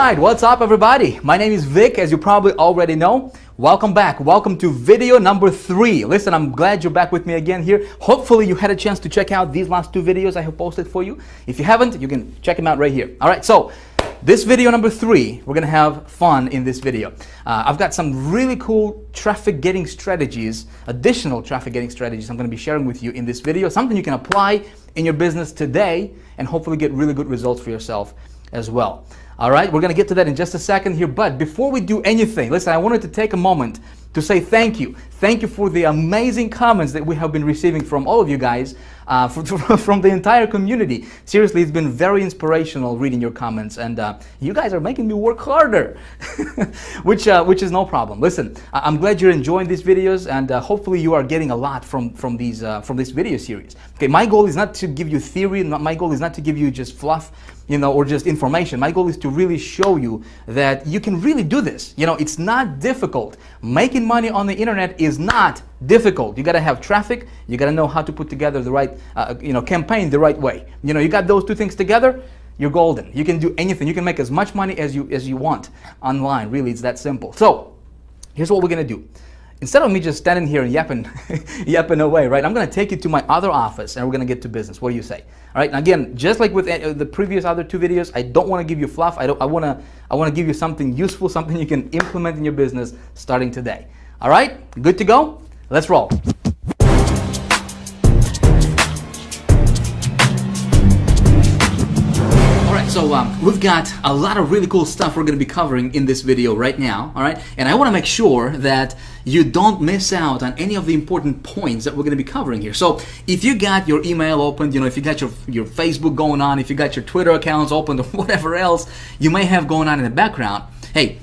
right, what's up everybody? My name is Vic, as you probably already know. Welcome back. Welcome to video number 3. Listen, I'm glad you're back with me again here. Hopefully you had a chance to check out these last 2 videos I have posted for you. If you haven't, you can check them out right here. All right, so this video number 3, we're gonna have fun in this video. I've got some really cool traffic getting strategies, additional traffic getting strategies I'm gonna be sharing with you in this video, something you can apply in your business today and hopefully get really good results for yourself as well. All right, we're gonna get to that in just a second here, but before we do anything, listen, I wanted to take a moment to say thank you. Thank you for the amazing comments that we have been receiving from all of you guys, from the entire community. Seriously, it's been very inspirational reading your comments, and you guys are making me work harder, which is no problem. Listen, I'm glad you're enjoying these videos, and hopefully you are getting a lot from this video series. Okay, my goal is not to give you theory. My goal is not to give you just fluff, you know, or just information. My goal is to really show you that you can really do this. You know, it's not difficult. Making money on the internet is not difficult. You got to have traffic. You got to know how to put together the right, campaign the right way. You know, you got those 2 things together, you're golden. You can do anything. You can make as much money as you want online. Really, it's that simple. So here's what we're gonna do. Instead of me just standing here and yapping away, right? I'm gonna take you to my other office and we're gonna get to business. What do you say? All right. And again, just like with the previous other 2 videos, I don't want to give you fluff. I want to give you something useful, something you can implement in your business starting today. All right. Good to go. Let's roll. So we've got a lot of really cool stuff we're going to be covering in this video right now, all right? And I want to make sure that you don't miss out on any of the important points that we're going to be covering here. So if you got your email opened, you know, if you got your Facebook going on, if you got your Twitter accounts opened or whatever else you may have going on in the background, hey,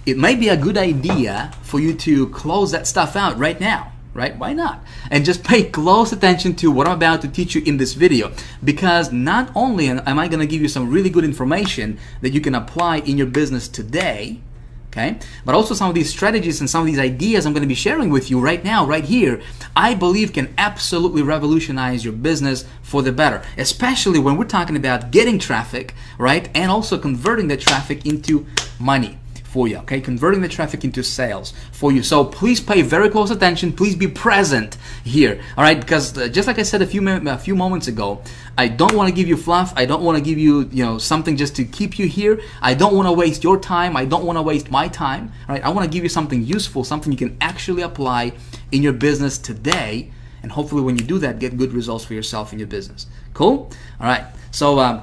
it may be a good idea for you to close that stuff out right now. Right? Why not? And just pay close attention to what I'm about to teach you in this video, because not only am I going to give you some really good information that you can apply in your business today, okay, but also some of these strategies and some of these ideas I'm going to be sharing with you right now, right here, I believe can absolutely revolutionize your business for the better, especially when we're talking about getting traffic, right, and also converting the traffic into money for you, okay? Converting the traffic into sales for you. So please pay very close attention. Please be present here, all right? Because just like I said a few moments ago, I don't want to give you fluff. I don't want to give you, something just to keep you here. I don't want to waste your time. I don't want to waste my time, all right? I want to give you something useful, something you can actually apply in your business today, and hopefully when you do that, get good results for yourself in your business. Cool? All right. So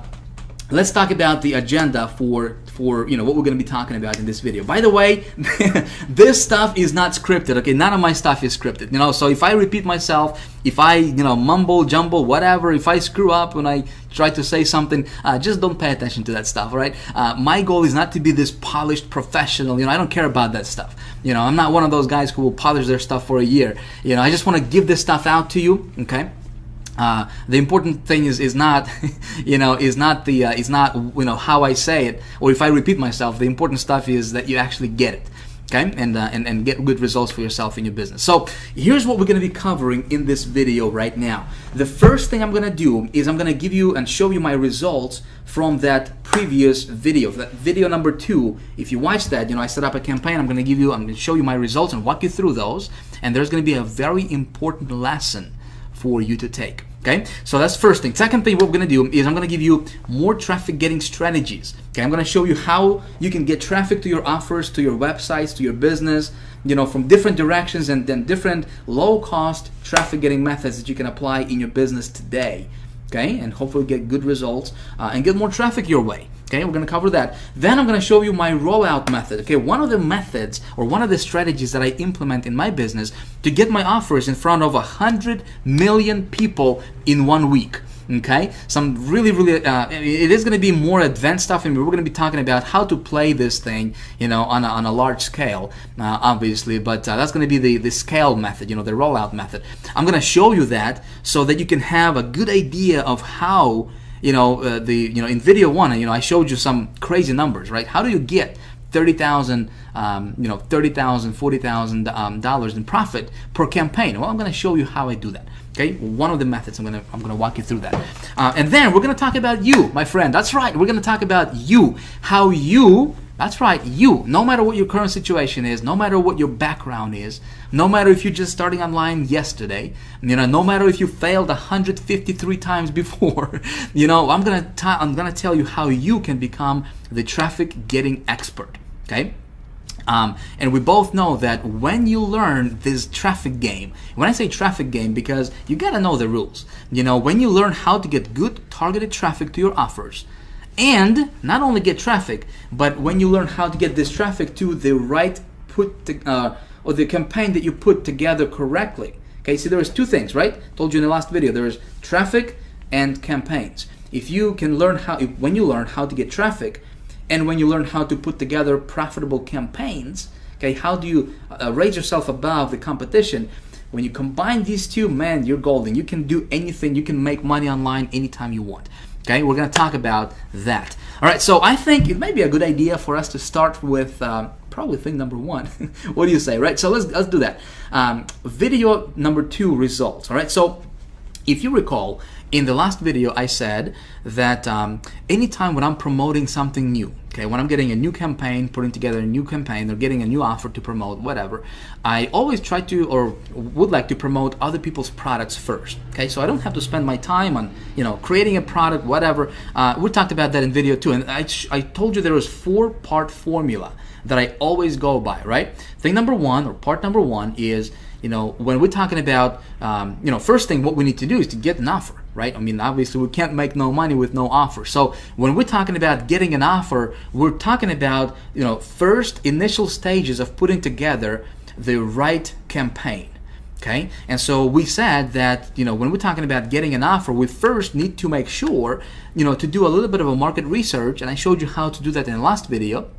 let's talk about the agenda for what we're going to be talking about in this video. By the way, this stuff is not scripted, okay? None of my stuff is scripted, so if I repeat myself, if I, mumble, jumble, whatever, if I screw up when I try to say something, just don't pay attention to that stuff, all right? My goal is not to be this polished professional, I don't care about that stuff. I'm not one of those guys who will polish their stuff for a year. I just want to give this stuff out to you, okay? The important thing is not how I say it or if I repeat myself. The important stuff is that you actually get it, okay, and get good results for yourself in your business. So here's what we're going to be covering in this video right now. The first thing I'm going to do is I'm going to give you and show you my results from that previous video, that video number 2. If you watch that, I set up a campaign. I'm going to show you my results and walk you through those. And there's going to be a very important lesson for you to take. Okay, so that's first thing. Second thing, what we're going to do is I'm going to give you more traffic getting strategies. Okay, I'm going to show you how you can get traffic to your offers, to your websites, to your business, from different directions, and then different low-cost traffic getting methods that you can apply in your business today. Okay, and hopefully get good results and get more traffic your way. Okay, we're going to cover that. Then I'm going to show you my rollout method. Okay, one of the methods or one of the strategies that I implement in my business to get my offers in front of 100 million people in 1 week. Okay, some really, it is going to be more advanced stuff, and we're going to be talking about how to play this thing, on a large scale, obviously. But that's going to be the scale method, the rollout method. I'm going to show you that so that you can have a good idea of how. In video 1, I showed you some crazy numbers, right? How do you get $30,000, $40,000 in profit per campaign? Well, I'm going to show you how I do that. Okay, one of the methods. I'm gonna walk you through that, and then we're gonna talk about you, my friend. That's right. We're gonna talk about you, how you. That's right, you. No matter what your current situation is, no matter what your background is, no matter if you're just starting online yesterday, no matter if you failed 153 times before, I'm gonna tell you how you can become the traffic getting expert. Okay. And we both know that when you learn this traffic game, when I say traffic game, because you gotta know the rules. When you learn how to get good targeted traffic to your offers, and not only get traffic, but when you learn how to get this traffic to the right or the campaign that you put together correctly. Okay, see, there's two things, right? Told you in the last video, there's traffic and campaigns. If you can learn when you learn how to get traffic, and when you learn how to put together profitable campaigns, okay, how do you raise yourself above the competition? When you combine these two, man, you're golden. You can do anything. You can make money online anytime you want. Okay, we're going to talk about that. All right, so I think it may be a good idea for us to start with probably thing number one. What do you say, right? So let's do that. Video number 2, results. All right, so if you recall, in the last video I said that anytime when I'm promoting something new, okay, when I'm getting a new campaign, putting together a new campaign, or getting a new offer to promote, whatever, I always try to, or would like to, promote other people's products first. Okay, so I don't have to spend my time on creating a product, whatever. We talked about that in video 2, and I told you there was 4-part formula that I always go by, right? Thing number 1, or part number 1, is when we're talking about, first thing what we need to do is to get an offer, right? I mean, obviously we can't make no money with no offer. So when we're talking about getting an offer, we're talking about, first initial stages of putting together the right campaign. Okay, and so we said that when we're talking about getting an offer, we first need to make sure to do a little bit of a market research, and I showed you how to do that in the last video.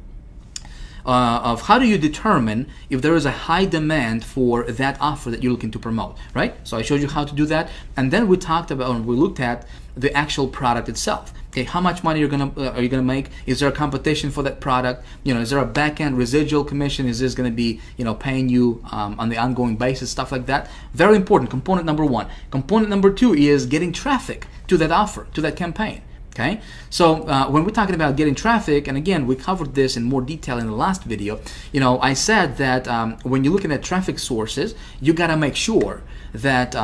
Of how do you determine if there is a high demand for that offer that you're looking to promote, right? So I showed you how to do that, and then we looked at the actual product itself. Okay, how much money are you gonna make? Is there a competition for that product? Is there a back-end residual commission? Is this gonna be paying you on the ongoing basis, stuff like that? Very important. Component number 1. Component number 2 is getting traffic to that offer, to that campaign. Okay, so when we're talking about getting traffic, and again, we covered this in more detail in the last video, I said that when you're looking at traffic sources, you gotta make sure that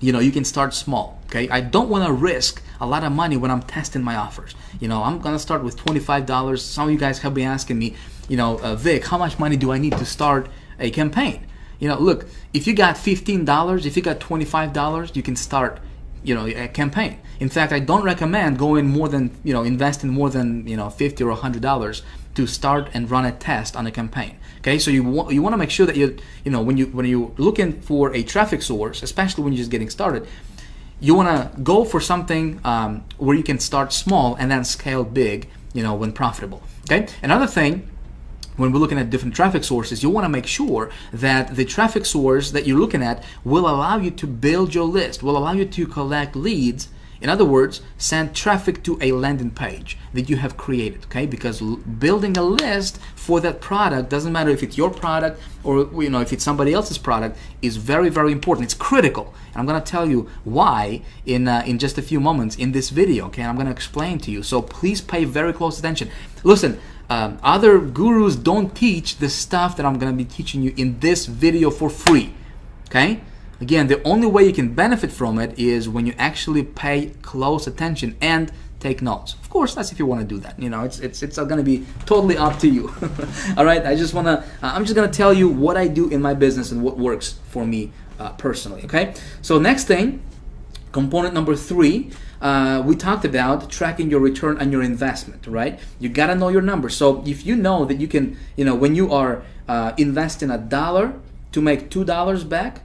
you can start small. Okay, I don't want to risk a lot of money when I'm testing my offers. I'm gonna start with $25. Some of you guys have been asking me, Vic, how much money do I need to start a campaign? Look, if you got $15, if you got $25, you can start a campaign. In fact, I don't recommend going more than, investing more than, $50 or $100 to start and run a test on a campaign. Okay, so you want to make sure that when you're looking for a traffic source, especially when you're just getting started, you want to go for something where you can start small and then scale big, when profitable. Okay, another thing, when we're looking at different traffic sources, you want to make sure that the traffic source that you're looking at will allow you to build your list, will allow you to collect leads. In other words, send traffic to a landing page that you have created, okay? Because building a list for that product, doesn't matter if it's your product or if it's somebody else's product, is very, very important. It's critical. And I'm going to tell you why in just a few moments in this video, okay? I'm going to explain to you. So please pay very close attention. Listen, other gurus don't teach the stuff that I'm going to be teaching you in this video for free, okay? Again, the only way you can benefit from it is when you actually pay close attention and take notes. Of course, that's if you want to do that. It's going to be totally up to you. All right, I'm just going to tell you what I do in my business and what works for me personally. Okay. So next thing, component number 3, we talked about tracking your return on your investment. Right? You got to know your numbers. So if you know that you can, when you are investing $1 to make $2 back.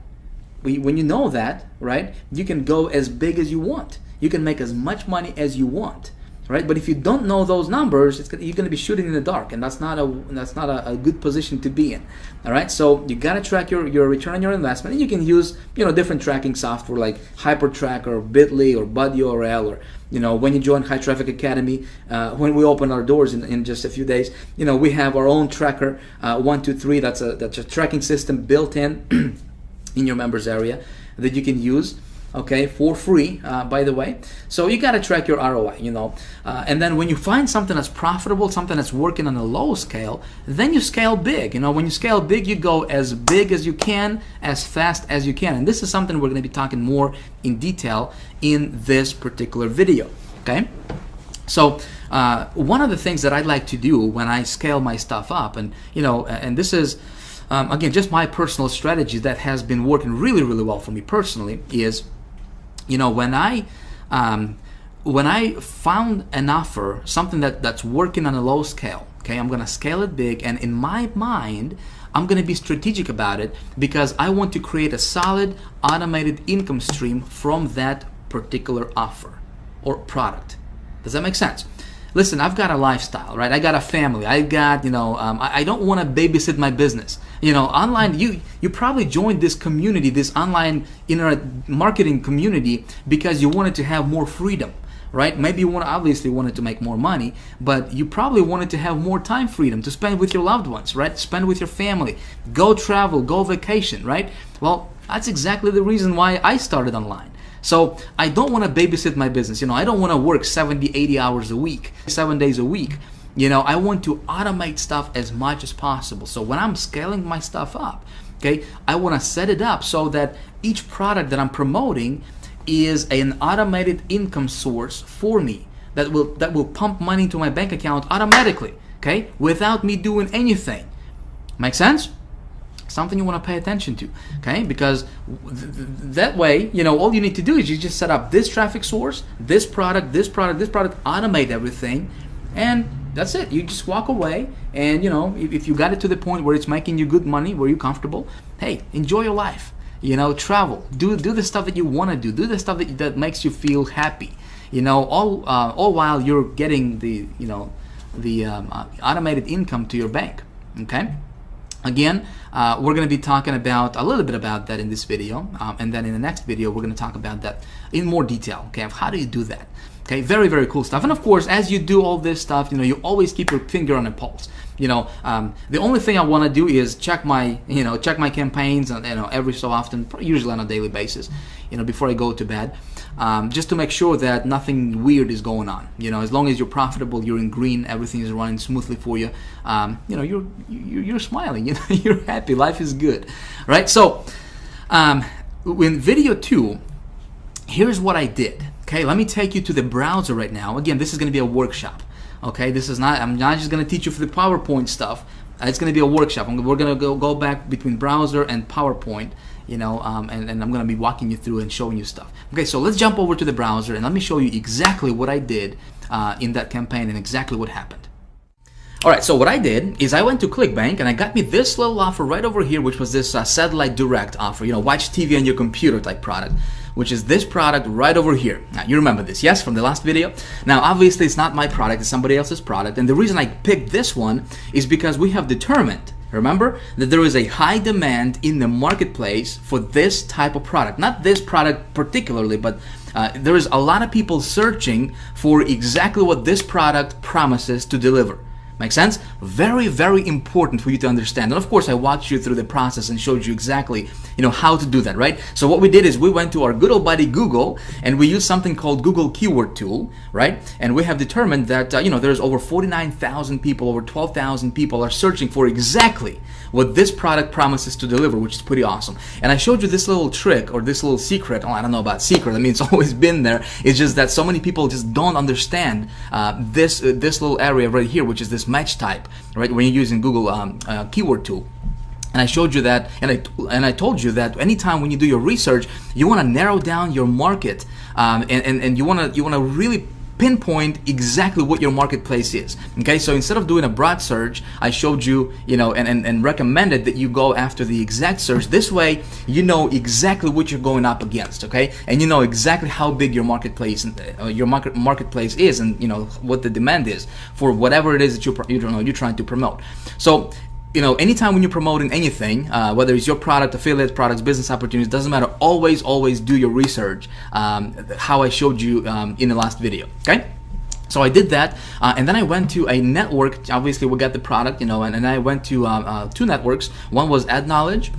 When you know that, right, you can go as big as you want. You can make as much money as you want, right? But if you don't know those numbers, you're going to be shooting in the dark, and that's not a good position to be in. All right, so you got to track your return on your investment, and you can use different tracking software like HyperTrack or Bitly or BuddyORL or when you join High Traffic Academy, when we open our doors in just a few days, we have our own tracker 123. That's a tracking system built in. In your members area, that you can use, okay, for free, by the way. So you got to track your ROI, you know. And then when you find something that's profitable, something that's working on a low scale, then you scale big. You know, when you scale big, you go as big as you can, as fast as you can. And this is something we're going to be talking more in detail in this particular video, okay? So one of the things that I like to do when I scale my stuff up, and you know, and this is again just my personal strategy that has been working really, really well for me personally, is, you know, when I found an offer, something that's working on a low scale, okay, I'm gonna scale it big, and in my mind, I'm gonna be strategic about it because I want to create a solid automated income stream from that particular offer or product. Does that make sense? Listen, I've got a lifestyle, right? I got a family. I got, you know, I don't want to babysit my business. You know, online, you probably joined this community, this online internet marketing community, because you wanted to have more freedom, right? Maybe you obviously wanted to make more money, but you probably wanted to have more time freedom to spend with your loved ones, right? Spend with your family, go travel, go vacation, right? Well, that's exactly the reason why I started online. So I don't want to babysit my business. You know, I don't want to work 70, 80 hours a week, 7 days a week. You know, I want to automate stuff as much as possible. So when I'm scaling my stuff up, okay, I want to set it up so that each product that I'm promoting is an automated income source for me that will pump money into my bank account automatically, okay, without me doing anything. Make sense? Something you want to pay attention to, okay? Because that way, you know, all you need to do is you just set up this traffic source, this product, automate everything, and that's it. You just walk away, and you know, if you got it to the point where it's making you good money, where you're comfortable, hey, enjoy your life. You know, travel, do the stuff that you want to do the stuff that makes you feel happy. You know, all while you're getting the, you know, the automated income to your bank, okay? Again, we're going to be talking about a little bit about that in this video, and then in the next video we're going to talk about that in more detail, okay, of how do you do that. Okay, very, very cool stuff. And of course, as you do all this stuff, you know, you always keep your finger on the pulse. You know, the only thing I want to do is check my campaigns, and you know, every so often, usually on a daily basis, you know, before I go to bed, just to make sure that nothing weird is going on. You know, as long as you're profitable, you're in green, everything is running smoothly for you. You know, you're smiling. You know, you're happy. Life is good, right? So, in video 2, here's what I did. Okay, let me take you to the browser right now. Again, this is going to be a workshop. Okay, this is not. I'm not just going to teach you for the PowerPoint stuff. It's going to be a workshop. We're going to go back between browser and PowerPoint. You know, and I'm going to be walking you through and showing you stuff. Okay, so let's jump over to the browser and let me show you exactly what I did in that campaign and exactly what happened. All right, so what I did is I went to Clickbank and I got me this little offer right over here, which was this satellite direct offer, you know, watch TV on your computer type product, which is this product right over here. Now, you remember this, yes, from the last video? Now, obviously, it's not my product, it's somebody else's product, and the reason I picked this one is because we have determined, remember, that there is a high demand in the marketplace for this type of product. Not this product particularly, but there is a lot of people searching for exactly what this product promises to deliver. Make sense? Very, very important for you to understand. And of course, I walked you through the process and showed you exactly, you know, how to do that, right? So what we did is we went to our good old buddy Google and we used something called Google Keyword Tool, right? And we have determined that, you know, there's over 49,000 people, over 12,000 people are searching for exactly what this product promises to deliver, which is pretty awesome. And I showed you this little trick or this little secret. Oh, I don't know about secret. I mean, it's always been there. It's just that so many people just don't understand this little area right here, which is this match type, right? When you're using Google Keyword Tool. And I showed you that, and I told you that anytime when you do your research, you want to narrow down your market, and you want to really pinpoint exactly what your marketplace is. Okay, so instead of doing a broad search, I showed you, you know, and recommended that you go after the exact search. This way, you know exactly what you're going up against. Okay, and you know exactly how big your marketplace marketplace is, and you know what the demand is for whatever it is that you're trying to promote. So, you know, anytime when you're promoting anything, whether it's your product, affiliate products, business opportunities, doesn't matter. Always do your research, how I showed you in the last video. Okay. So I did that, and then I went to a network. Obviously, we got the product, you know, and I went to two networks. One was Ad Knowledge,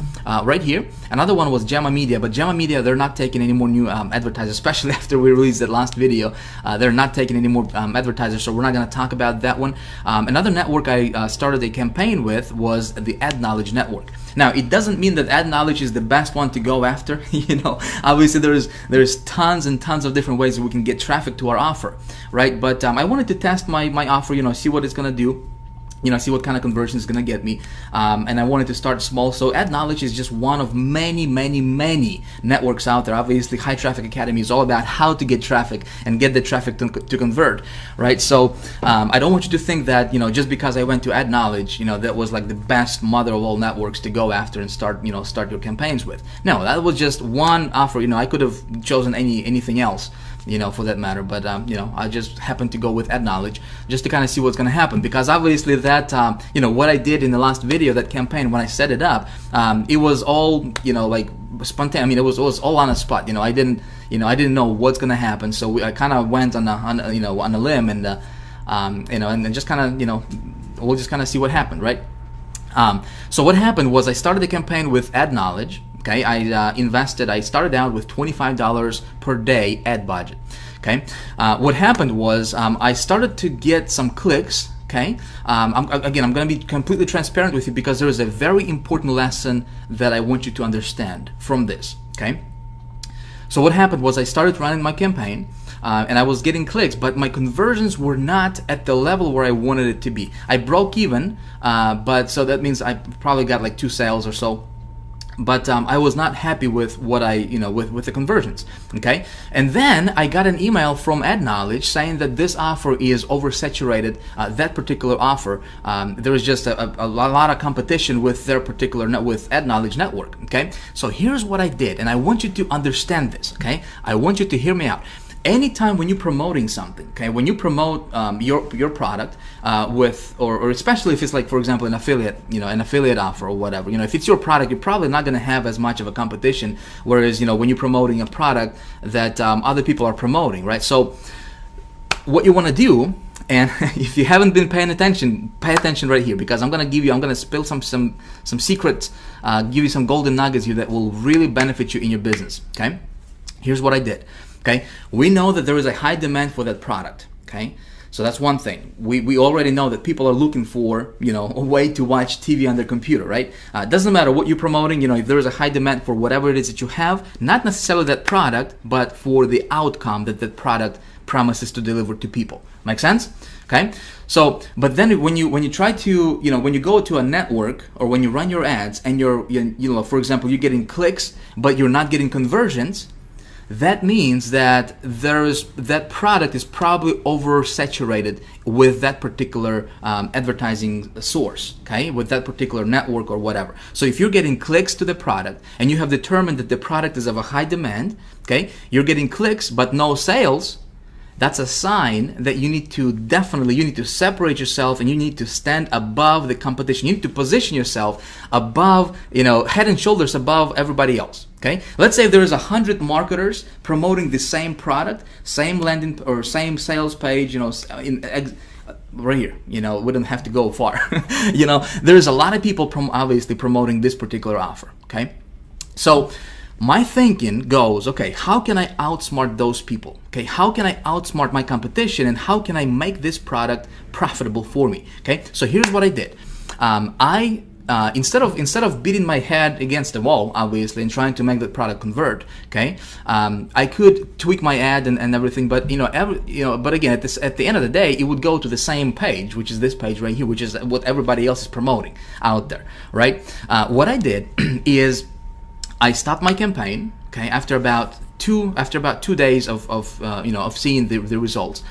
right here. Another one was Gemma Media, but Gemma Media, they're not taking any more new advertisers, especially after we released that last video. They're not taking any more advertisers, so we're not going to talk about that one. Another network I started a campaign with was the Ad Knowledge network. Now, it doesn't mean that Ad Knowledge is the best one to go after. You know, obviously there's tons and tons of different ways that we can get traffic to our offer, right? But I wanted to test my offer, you know, see what it's gonna do, you know, see what kind of conversion it's gonna get me, and I wanted to start small. So Ad Knowledge is just one of many networks out there. Obviously, High Traffic Academy is all about how to get traffic and get the traffic to convert, right? So I don't want you to think that, you know, just because I went to Ad Knowledge, you know, that was like the best mother of all networks to go after and start your campaigns with. No, that was just one offer. You know, I could have chosen anything else, you know, for that matter, but you know, I just happened to go with Ad Knowledge just to kind of see what's going to happen, because obviously that you know, what I did in the last video, that campaign, when I set it up, it was all, you know, like spontaneous. I mean, it was all on a spot. You know, I didn't know what's going to happen, so I kind of went on a limb, and you know, and just kind of, you know, we'll just kind of see what happened, right? So what happened was I started the campaign with Ad Knowledge. Okay, I started out with $25 per day ad budget. Okay, what happened was I started to get some clicks. Okay, I'm going to be completely transparent with you, because there is a very important lesson that I want you to understand from this. Okay, so what happened was I started running my campaign, and I was getting clicks, but my conversions were not at the level where I wanted it to be. I broke even, but so that means I probably got like 2 sales or so. But I was not happy with what with the conversions. Okay, and then I got an email from Ad Knowledge saying that this offer is oversaturated. That particular offer, there is just a lot of competition with their particular with Ad Knowledge network. Okay, so here's what I did, and I want you to understand this. Okay, I want you to hear me out. Anytime when you're promoting something, okay, when you promote your product with, or especially if it's like, for example, an affiliate offer or whatever, you know, if it's your product, you're probably not going to have as much of a competition. Whereas, you know, when you're promoting a product that other people are promoting, right? So what you want to do, and if you haven't been paying attention, pay attention right here, because I'm going to spill some secrets, give you some golden nuggets here that will really benefit you in your business. Okay, here's what I did. Okay, we know that there is a high demand for that product. Okay, so that's one thing. We already know that people are looking for, you know, a way to watch TV on their computer, right? It doesn't matter what you're promoting. You know, if there is a high demand for whatever it is that you have, not necessarily that product, but for the outcome that that product promises to deliver to people. Make sense? Okay. So, but then when you try to, you know, when you go to a network, or when you run your ads and you know, for example, you're getting clicks, but you're not getting conversions, that means that that product is probably oversaturated with that particular advertising source, okay, with that particular network or whatever. So if you're getting clicks to the product and you have determined that the product is of a high demand, okay, you're getting clicks but no sales, that's a sign that you need to separate yourself, and you need to stand above the competition. You need to position yourself above, you know, head and shoulders above everybody else. Okay, let's say there is 100 marketers promoting the same product, same landing or same sales page, you know, right here. You know, we don't have to go far. You know, there's a lot of people obviously promoting this particular offer. Okay, so my thinking goes, okay, how can I outsmart those people? Okay, how can I outsmart my competition, and how can I make this product profitable for me? Okay, so here's what I did. Instead of beating my head against the wall, obviously, and trying to make that product convert, okay, I could tweak my ad and everything, but but again, at the end of the day, it would go to the same page, which is this page right here, which is what everybody else is promoting out there, right? What I did is I stopped my campaign, okay, after about 2 days of seeing the results.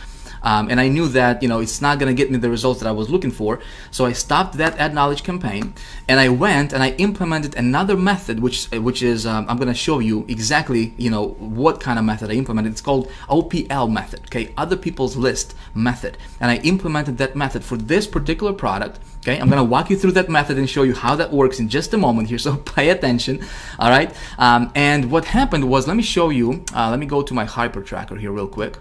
And I knew that, you know, it's not going to get me the results that I was looking for. So I stopped that Ad Knowledge campaign, and I went and I implemented another method, which is I'm going to show you exactly, you know, what kind of method I implemented. It's called OPL method, okay, other people's list method. And I implemented that method for this particular product. Okay, I'm going to walk you through that method and show you how that works in just a moment here, so pay attention. All right, and what happened was, let me show you, let me go to my hyper tracker here real quick.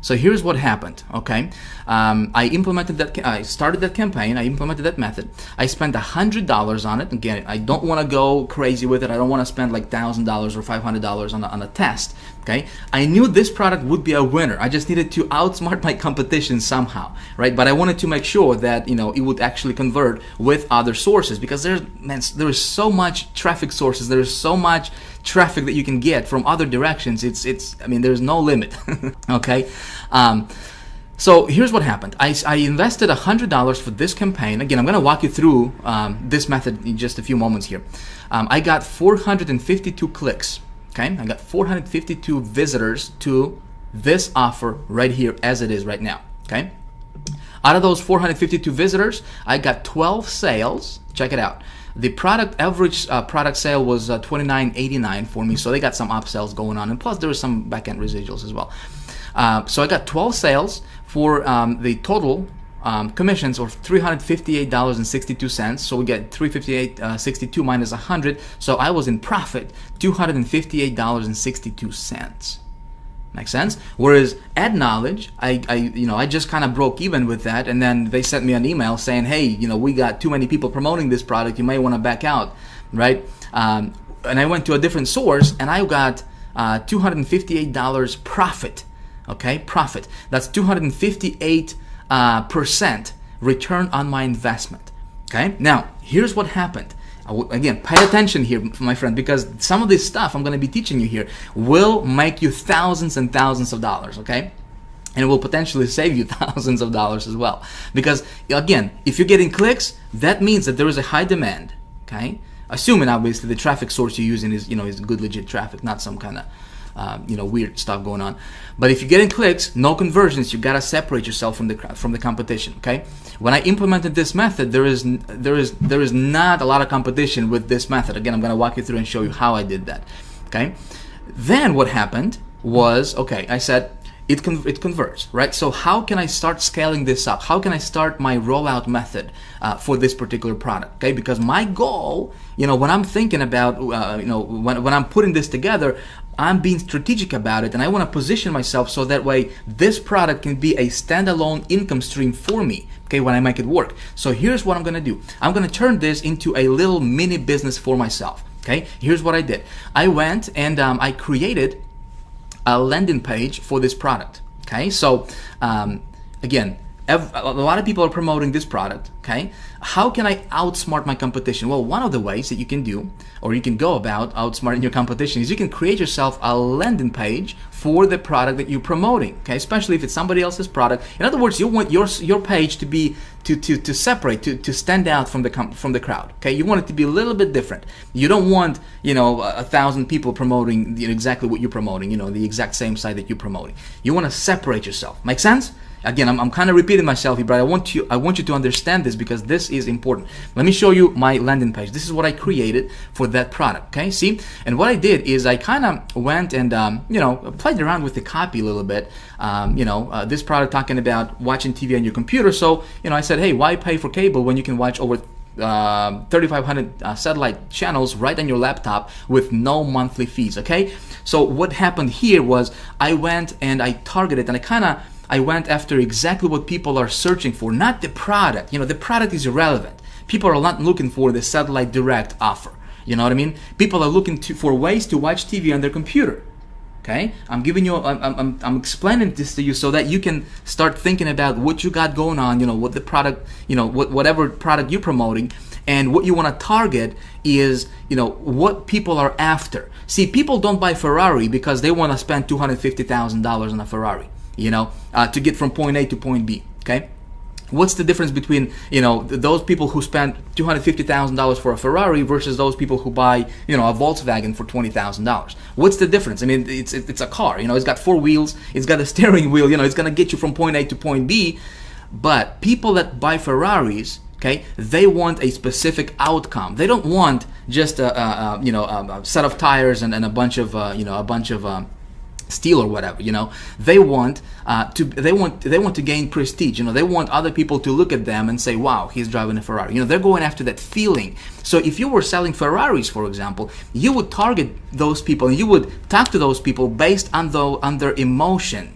So here's what happened. Okay, I implemented that. I started that campaign. I implemented that method. I spent $100 on it. Again, I don't want to go crazy with it. I don't want to spend like $1,000 or $500 on a test. Okay, I knew this product would be a winner. I just needed to outsmart my competition somehow, right? But I wanted to make sure that it would actually convert with other sources, because there is so much traffic sources. There is so much traffic that you can get from other directions. I mean, there's no limit. Okay. So here's what happened. I invested $100 for this campaign. Again, I'm going to walk you through this method in just a few moments here. I got 452 clicks. Okay, I got 452 visitors to this offer right here as it is right now. Okay, out of those 452 visitors, I got 12 sales. Check it out. The average product sale was $29.89 for me, so they got some upsells going on, and plus there was some back-end residuals as well. So I got 12 sales for the total commissions of $358.62. So we get $358.62 minus 100. So I was in profit $258.62. Make sense? Whereas Ad Knowledge, I just kind of broke even with that, and then they sent me an email saying, hey, we got too many people promoting this product. You may want to back out, right? And I went to a different source, and I got $258 profit. Okay, profit. That's 258% return on my investment. Okay, now here's what happened. Again, pay attention here, my friend, because some of this stuff I'm going to be teaching you here will make you thousands and thousands of dollars. Okay, and it will potentially save you thousands of dollars as well. Because again, if you're getting clicks, that means that there is a high demand. Okay, assuming obviously the traffic source you're using is is good legit traffic, not some kind of weird stuff going on. But if you're getting clicks, no conversions, you gotta separate yourself from the competition. Okay. When I implemented this method, there is not a lot of competition with this method. Again, I'm gonna walk you through and show you how I did that. Okay. Then what happened was, okay, I said it converts, right? So how can I start scaling this up? How can I start my rollout method for this particular product? Okay, because my goal, when I'm thinking about, when I'm putting this together, I'm being strategic about it, and I want to position myself so that way this product can be a standalone income stream for me, okay, when I make it work. So here's what I'm going to do. I'm going to turn this into a little mini business for myself, okay? Here's what I did. I went and I created a landing page for this product, okay? So again, a lot of people are promoting this product, okay? How can I outsmart my competition? Well, one of the ways that you can do, or you can go about outsmarting your competition, is you can create yourself a landing page for the product that you're promoting, okay? Especially if it's somebody else's product. In other words, you want your page to be to separate, to stand out from the crowd, okay? You want it to be a little bit different. You don't want 1,000 people promoting exactly what you're promoting, the exact same site that you're promoting. You want to separate yourself. Make sense? Again, I'm kind of repeating myself here, but I want you to understand this because this is important. Let me show you my landing page. This is what I created for that product. Okay, see? And what I did is I kind of went and played around with the copy a little bit. This product talking about watching TV on your computer. So I said, hey, why pay for cable when you can watch over 3,500 satellite channels right on your laptop with no monthly fees? Okay. So what happened here was I went and I targeted, and I went after exactly what people are searching for, not the product. The product is irrelevant. People are not looking for the satellite direct offer. You know what I mean? People are looking for ways to watch TV on their computer. Okay? I'm giving you, I'm explaining this to you so that you can start thinking about what you got going on, what the product, whatever product you're promoting, and what you want to target is, what people are after. See, people don't buy Ferrari because they want to spend $250,000 on a Ferrari. To get from point A to point B, okay? What's the difference between, those people who spend $250,000 for a Ferrari versus those people who buy, a Volkswagen for $20,000? What's the difference? I mean, it's a car, it's got 4 wheels, it's got a steering wheel, it's going to get you from point A to point B, but people that buy Ferraris, okay, they want a specific outcome. They don't want just a set of tires and a bunch of, steel or whatever. They want to gain prestige. They want other people to look at them and say, wow, he's driving a Ferrari. They're going after that feeling. So if you were selling Ferraris, for example, you would target those people and you would talk to those people based on their emotion.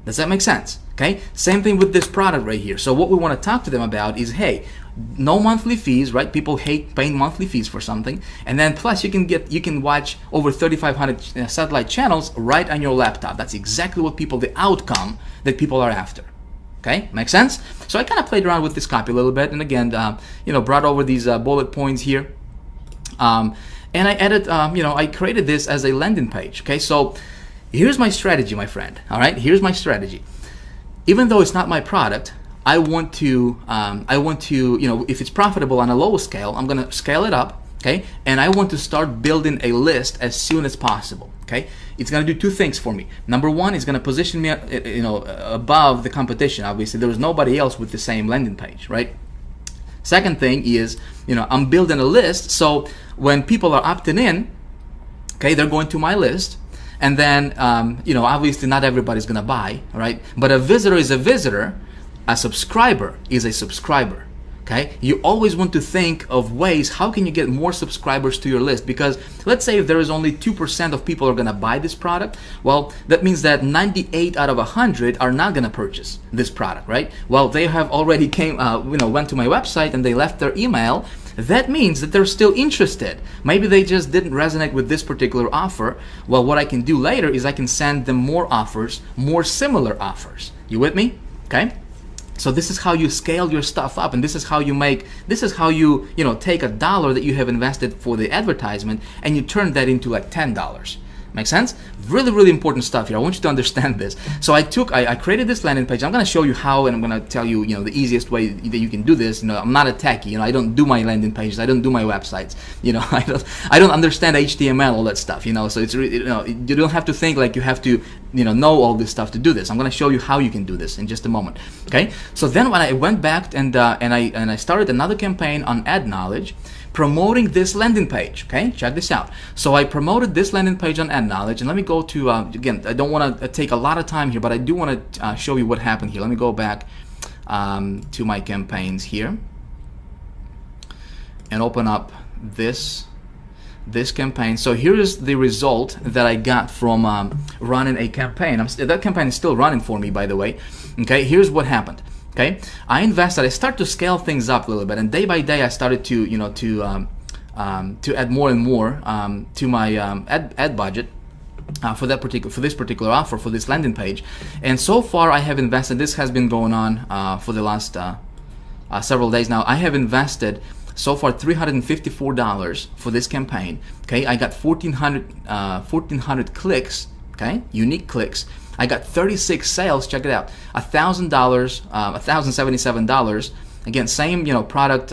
Does that make sense? Okay, same thing with this product right here. So what we want to talk to them about is, hey, no monthly fees, right? People hate paying monthly fees for something, and then plus you can watch over 3,500 satellite channels right on your laptop. That's exactly what the outcome that people are after. Okay, makes sense? So I kind of played around with this copy a little bit, and again, brought over these bullet points here, and I added, I created this as a landing page. Okay, so here's my strategy, my friend. All right, here's my strategy. Even though it's not my product, I want to, if it's profitable on a lower scale, I'm gonna scale it up, okay? And I want to start building a list as soon as possible, okay? It's gonna do two things for me. Number one, it's gonna position me, above the competition. Obviously, there was nobody else with the same landing page, right? Second thing is, I'm building a list, so when people are opting in, okay, they're going to my list. And then, obviously not everybody's gonna buy, right? But a visitor is a visitor, a subscriber is a subscriber, okay? You always want to think of ways, how can you get more subscribers to your list? Because let's say if there is only 2% of people are gonna buy this product, well, that means that 98 out of 100 are not gonna purchase this product, right? Well, they have already went to my website and they left their email. That means that they're still interested. Maybe they just didn't resonate with this particular offer. Well, what I can do later is I can send them more offers, more similar offers. You with me? Okay? So this is how you scale your stuff up, and this is how you take $1 that you have invested for the advertisement and you turn that into like $10. Make sense? Really, really important stuff here. I want you to understand this. So I created this landing page. I'm going to show you how, and I'm going to tell you, the easiest way that you can do this. I'm not a techie. I don't do my landing pages. I don't do my websites. I don't understand HTML, all that stuff. So it's you don't have to think like you have to, know all this stuff to do this. I'm going to show you how you can do this in just a moment. Okay? So then when I went back and I started another campaign on Ad Knowledge, promoting this landing page. Okay, check this out. So I promoted this landing page on Ad Knowledge, and let me go to again, I don't want to take a lot of time here, but I do want to show you what happened here. Let me go back to my campaigns here and open up this campaign. So here is the result that I got from running a campaign. That campaign is still running for me, by the way. Okay, here's what happened. Okay, I start to scale things up a little bit, and day by day I started to add more and more to my ad budget for this particular offer, for this landing page. And so far I have invested, this has been going on for the last several days now. I have invested so far $354 for this campaign. Okay, I got 1,400 clicks, okay, unique clicks. I got 36 sales. Check it out. $1,000, $1,077. Again, same product.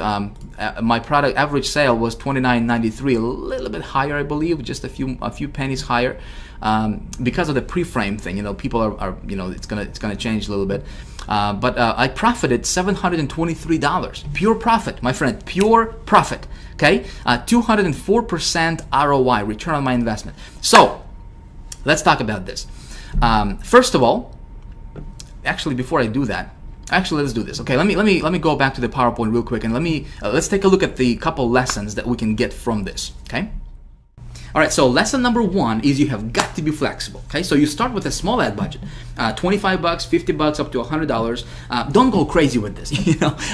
My product average sale was $29.93, a little bit higher, I believe, just a few pennies higher, because of the pre-frame thing. People are it's gonna change a little bit. But I profited $723. Pure profit, my friend. Pure profit. Okay, 204% ROI, return on my investment. So let's talk about this. First of all, actually, before I do that, let's do this. Okay, let me go back to the PowerPoint real quick, and let's take a look at the couple lessons that we can get from this. Okay. All right, so lesson number one is you have got to be flexible. Okay, so you start with a small ad budget, $25, $50, up to $100. Don't go crazy with this.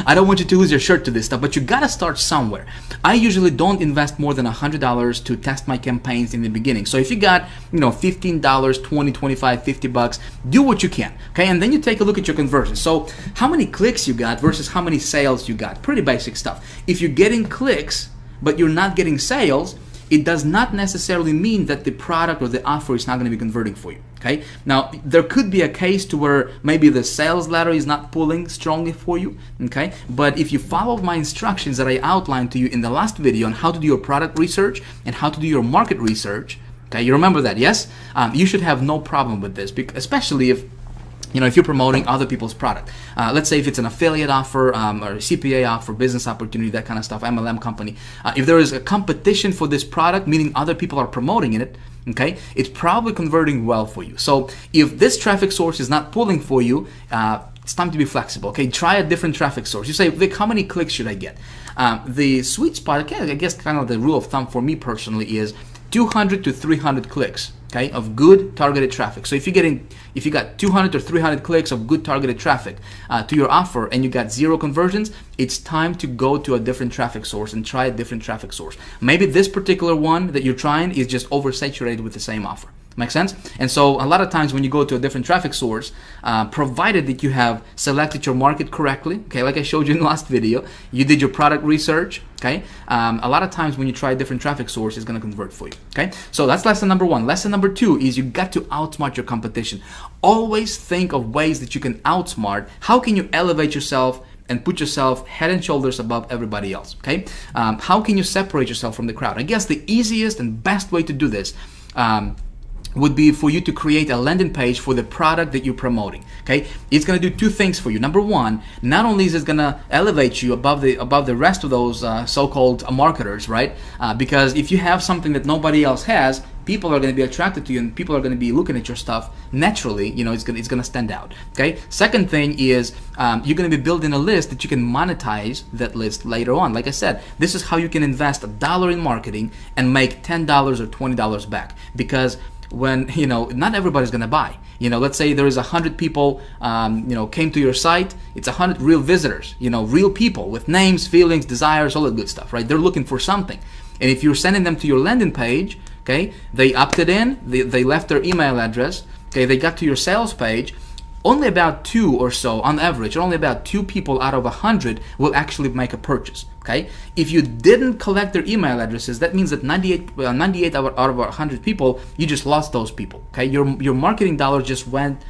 I don't want you to lose your shirt to this stuff, but you gotta start somewhere. I usually don't invest more than $100 to test my campaigns in the beginning. So if you got, $15, $20, $25, $50, do what you can. Okay, and then you take a look at your conversion. So how many clicks you got versus how many sales you got? Pretty basic stuff. If you're getting clicks but you're not getting sales, it does not necessarily mean that the product or the offer is not going to be converting for you. Okay. Now, there could be a case to where maybe the sales ladder is not pulling strongly for you. Okay. But if you follow my instructions that I outlined to you in the last video on how to do your product research and how to do your market research, okay, you remember that, yes? You should have no problem with this, especially if you're promoting other people's product. Let's say if it's an affiliate offer or a CPA offer, business opportunity, that kind of stuff, MLM company. If there is a competition for this product, meaning other people are promoting it, okay, it's probably converting well for you. So if this traffic source is not pulling for you, it's time to be flexible. Okay, try a different traffic source. You say, Vic, how many clicks should I get? The sweet spot, okay, I guess kind of the rule of thumb for me personally is 200 to 300 clicks, okay, of good targeted traffic. So if you got 200 or 300 clicks of good targeted traffic to your offer and you got 0 conversions, it's time to go to a different traffic source and try a different traffic source. Maybe this particular one that you're trying is just oversaturated with the same offer. Make sense? And so a lot of times when you go to a different traffic source, provided that you have selected your market correctly, okay, like I showed you in the last video, you did your product research, okay, a lot of times when you try a different traffic source, it's going to convert for you, okay? So that's lesson number 1. Lesson number 2 is you got to outsmart your competition. Always think of ways that you can outsmart. How can you elevate yourself and put yourself head and shoulders above everybody else, okay? How can you separate yourself from the crowd? I guess the easiest and best way to do this would be for you to create a landing page for the product that you're promoting, okay? It's gonna do 2 things for you. Number 1, not only is it gonna elevate you above the rest of those so-called marketers, right? Because if you have something that nobody else has, people are going to be attracted to you and people are going to be looking at your stuff naturally. You know, it's going to stand out, okay? Second thing is you're going to be building a list that you can monetize that list later on. Like I said, this is how you can invest $1 in marketing and make $10 or $20 back, because when, you know, not everybody's going to buy. You know, let's say there is 100 people, you know, came to your site. It's 100 real visitors, you know, real people with names, feelings, desires, all that good stuff, right? They're looking for something. And if you're sending them to your landing page, okay, they opted in, they left their email address, okay, they got to your sales page, only about 2 or so on average, or only about 2 people out of 100 will actually make a purchase, okay? If you didn't collect their email addresses, that means that 98 out of 100 people, you just lost those people, okay? Your marketing dollar just went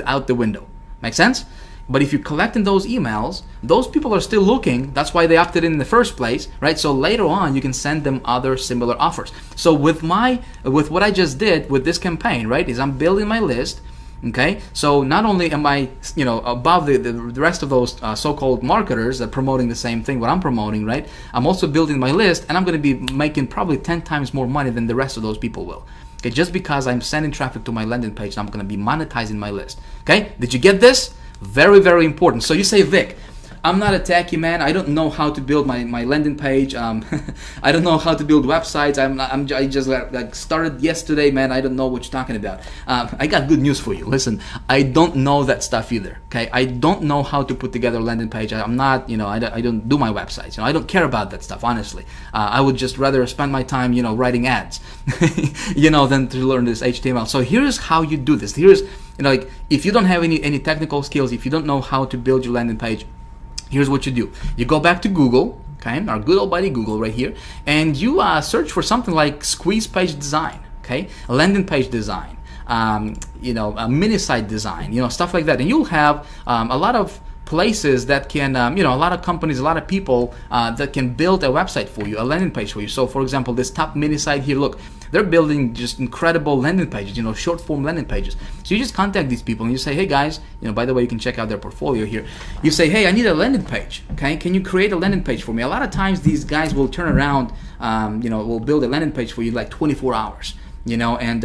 out the window. Make sense? But if you're collecting those emails, those people are still looking. That's why they opted in the first place, right? So later on, you can send them other similar offers. So with what I just did with this campaign, right, is I'm building my list. Okay, so not only am I, you know, above the rest of those so-called marketers that are promoting the same thing what I'm promoting, right? I'm also building my list, and I'm going to be making probably 10 times more money than the rest of those people will. Okay, just because I'm sending traffic to my landing page, I'm going to be monetizing my list. Okay, did you get this? Very, very important. So you say, Vic, I'm not a techie man. I don't know how to build my landing page. I don't know how to build websites. I just like started yesterday, man. I don't know what you're talking about. I got good news for you. Listen, I don't know that stuff either. Okay, I don't know how to put together a landing page. I'm not, you know, I don't do my websites. You know, I don't care about that stuff, honestly. I would just rather spend my time, you know, writing ads, you know, than to learn this HTML. So here's how you do this. Here's, you know, like if you don't have any technical skills, if you don't know how to build your landing page, here's what you do. You go back to Google, okay, our good old buddy Google right here, and you search for something like squeeze page design, okay, landing page design, you know, a mini site design, you know, stuff like that, and you'll have a lot of places that can, you know, a lot of companies, a lot of people that can build a website for you, a landing page for you. So for example, this top mini site here, look, they're building just incredible landing pages, you know, short form landing pages. So you just contact these people and you say, hey guys, you know, by the way, you can check out their portfolio here. You say, hey, I need a landing page, okay? Can you create a landing page for me? A lot of times these guys will turn around, you know, will build a landing page for you like 24 hours, you know, and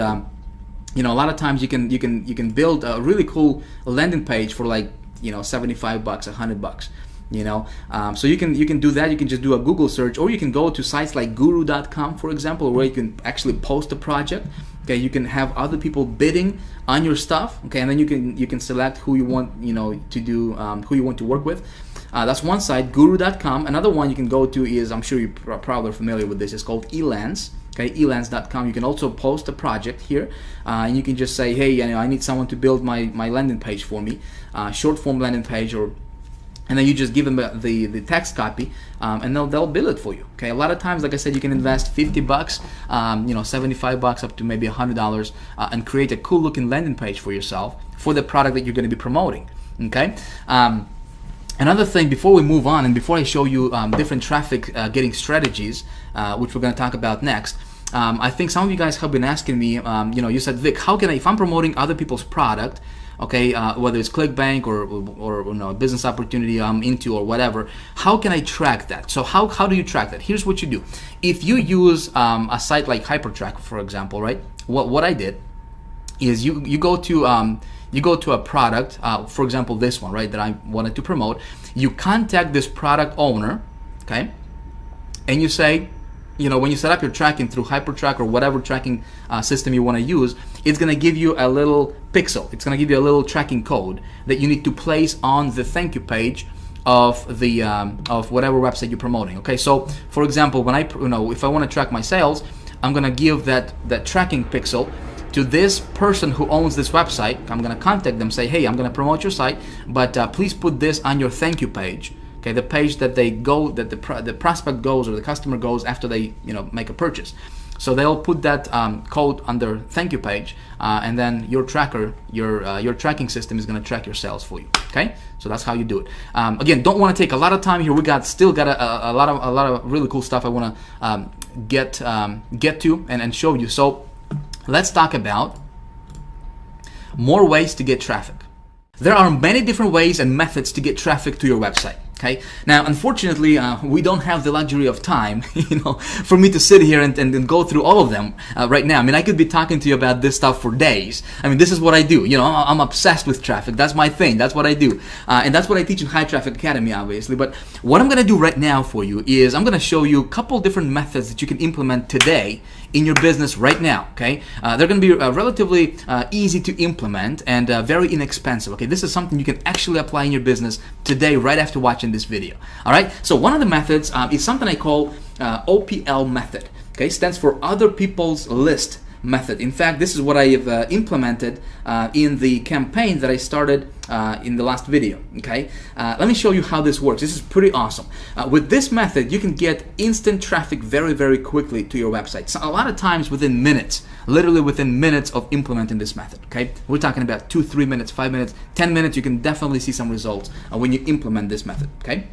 you know, a lot of times you can build a really cool landing page for like, you know, $75, $100, you know. So you can do that. You can just do a Google search, or you can go to sites like guru.com, for example, where you can actually post a project. Okay, you can have other people bidding on your stuff. Okay, and then you can select who you want, you know, to do, who you want to work with. That's one site, guru.com. Another one you can go to is, I'm sure you're probably familiar with this, it's called Elance. Okay, elance.com. You can also post a project here, and you can just say, hey, you know, I need someone to build my landing page for me, short form landing page, and then you just give them the text copy, and they'll build it for you. Okay, a lot of times, like I said, you can invest $50, you know, $75 up to maybe $100, and create a cool looking landing page for yourself for the product that you're going to be promoting. Okay. Another thing, before we move on and before I show you different traffic getting strategies, which we're going to talk about next, I think some of you guys have been asking me, you know, you said, Vic, how can I, if I'm promoting other people's product, okay, whether it's Clickbank or you know, a business opportunity I'm into or whatever, how can I track that? So how do you track that? Here's what you do. If you use a site like HyperTrack, for example, right? What I did is you go to a product, for example, this one, right, that I wanted to promote. You contact this product owner, okay, and you say, when you set up your tracking through HyperTrack or whatever tracking system you want to use, it's going to give you a little pixel. It's going to give you a little tracking code that you need to place on the thank you page of the of whatever website you're promoting. Okay, so for example, when if I want to track my sales, I'm going to give that tracking pixel to this person who owns this website. I'm going to contact them, say, hey, I'm going to promote your site, but please put this on your thank you page. Okay, the page that they go, that the prospect goes or the customer goes after they make a purchase. So they'll put that code on their thank you page, and then your tracker, your tracking system is going to track your sales for you. Okay, so that's how you do it. Again, don't want to take a lot of time here. We still got a lot of really cool stuff I want to get to and show you. So let's talk about more ways to get traffic. There are many different ways and methods to get traffic to your website. Okay. Now, unfortunately, we don't have the luxury of time, for me to sit here and go through all of them right now. I mean, I could be talking to you about this stuff for days. I mean, this is what I do. I'm obsessed with traffic. That's my thing. That's what I do, and that's what I teach in High Traffic Academy, obviously. But what I'm going to do right now for you is I'm going to show you a couple different methods that you can implement today in your business right now. Okay, they're going to be relatively easy to implement and very inexpensive. Okay, this is something you can actually apply in your business today, right after watching this video. All right, so one of the methods is something I call OPL method. Okay, stands for other people's list method. In fact, this is what I have implemented in the campaign that I started in the last video. Okay, let me show you how this works. This is pretty awesome. With this method, you can get instant traffic very, very quickly to your website. So a lot of times within minutes, literally within minutes of implementing this method. Okay, we're talking about 2, 3 minutes, 5 minutes, 10 minutes. You can definitely see some results when you implement this method. Okay.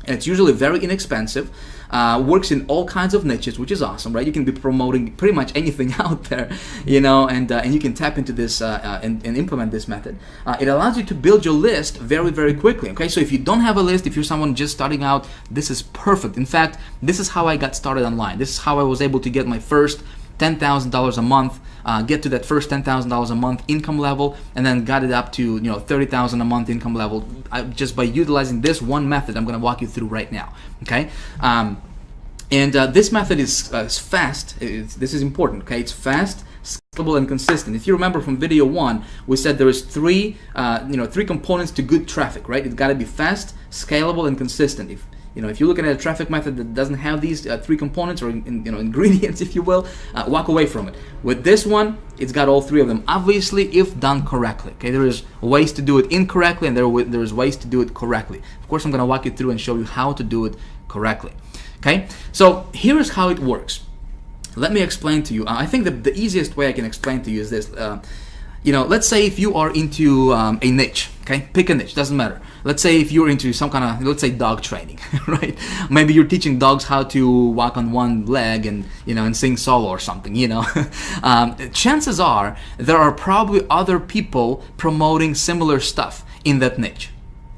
And it's usually very inexpensive, works in all kinds of niches, which is awesome, right? You can be promoting pretty much anything out there, and you can tap into this and implement this method. It allows you to build your list very, very quickly, okay? So if you don't have a list, if you're someone just starting out, this is perfect. In fact, this is how I got started online. This is how I was able to get my first $10,000 a month, get to that first $10,000 a month income level, and then got it up to $30,000 a month income level just by utilizing this one method I'm going to walk you through right now. Okay, this method is fast. This is important. Okay, it's fast, scalable, and consistent. If you remember from video 1, we said there is three components to good traffic, right? It's got to be fast, scalable, and consistent. If you're looking at a traffic method that doesn't have these three components or ingredients, if you will, walk away from it. With this one, it's got all three of them. Obviously, if done correctly. Okay, there is ways to do it incorrectly, and there is ways to do it correctly. Of course, I'm going to walk you through and show you how to do it correctly. Okay, so here is how it works. Let me explain to you. I think the easiest way I can explain to you is this. Let's say if you are into a niche, okay? Pick a niche, doesn't matter. Let's say if you're into some kind of, let's say dog training, right? Maybe you're teaching dogs how to walk on one leg and sing solo or something, chances are there are probably other people promoting similar stuff in that niche.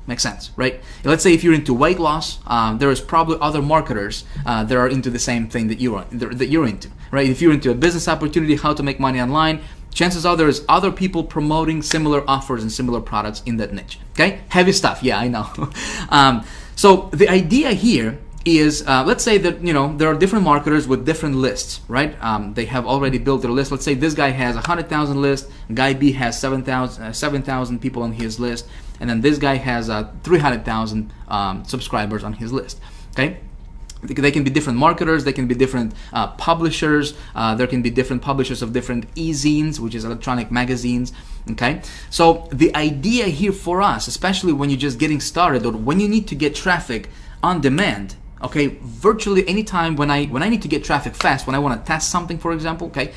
Makes sense, right? Let's say if you're into weight loss, there is probably other marketers that are into the same thing that you're into, right? If you're into a business opportunity, how to make money online, chances are there's other people promoting similar offers and similar products in that niche. Okay, heavy stuff. Yeah, I know. So the idea here is, let's say that there are different marketers with different lists, right? They have already built their list. Let's say this guy has 100,000 list, guy B has 7,000 people on his list, and then this guy has 300,000 subscribers on his list. Okay. They can be different marketers, they can be different publishers, there can be different publishers of different e-zines, which is electronic magazines, okay? So the idea here for us, especially when you're just getting started or when you need to get traffic on demand, okay, virtually anytime when I need to get traffic fast, when I want to test something, for example, okay,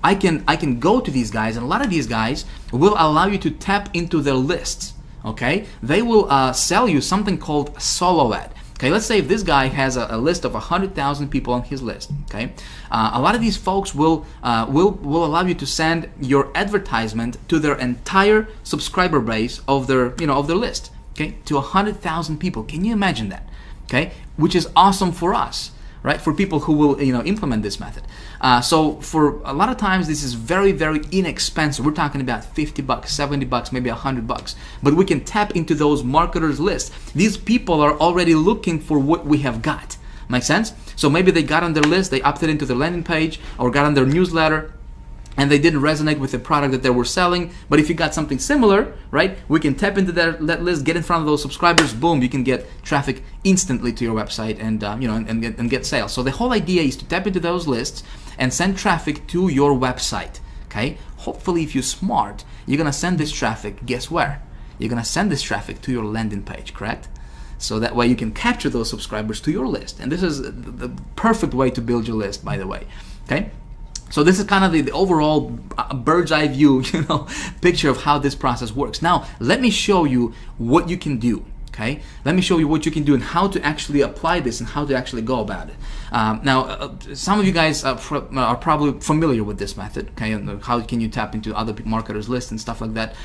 I can go to these guys, and a lot of these guys will allow you to tap into their lists, okay? They will sell you something called solo ad. Okay, let's say if this guy has a list of 100,000 people on his list. Okay, a lot of these folks will allow you to send your advertisement to their entire subscriber base of their of their list. Okay, to 100,000 people. Can you imagine that? Okay, which is awesome for us, right? For people who will implement this method. So for a lot of times this is very, very inexpensive. We're talking about $50, $70, maybe $100. But we can tap into those marketers' lists. These people are already looking for what we have got. Make sense? So maybe they got on their list, they opted into their landing page or got on their newsletter, and they didn't resonate with the product that they were selling. But if you got something similar, right, we can tap into that list, get in front of those subscribers, boom, you can get traffic instantly to your website and and get sales. So the whole idea is to tap into those lists and send traffic to your website. Okay, hopefully if you're smart, you're gonna send this traffic, guess where? You're gonna send this traffic to your landing page, correct? So that way you can capture those subscribers to your list. And this is the perfect way to build your list, by the way. Okay, so this is kind of the overall bird's eye view, picture of how this process works. Now, let me show you what you can do. Okay, let me show you what you can do and how to actually apply this and how to actually go about it. Now, some of you guys are probably familiar with this method. Okay, and how can you tap into other marketers' lists and stuff like that.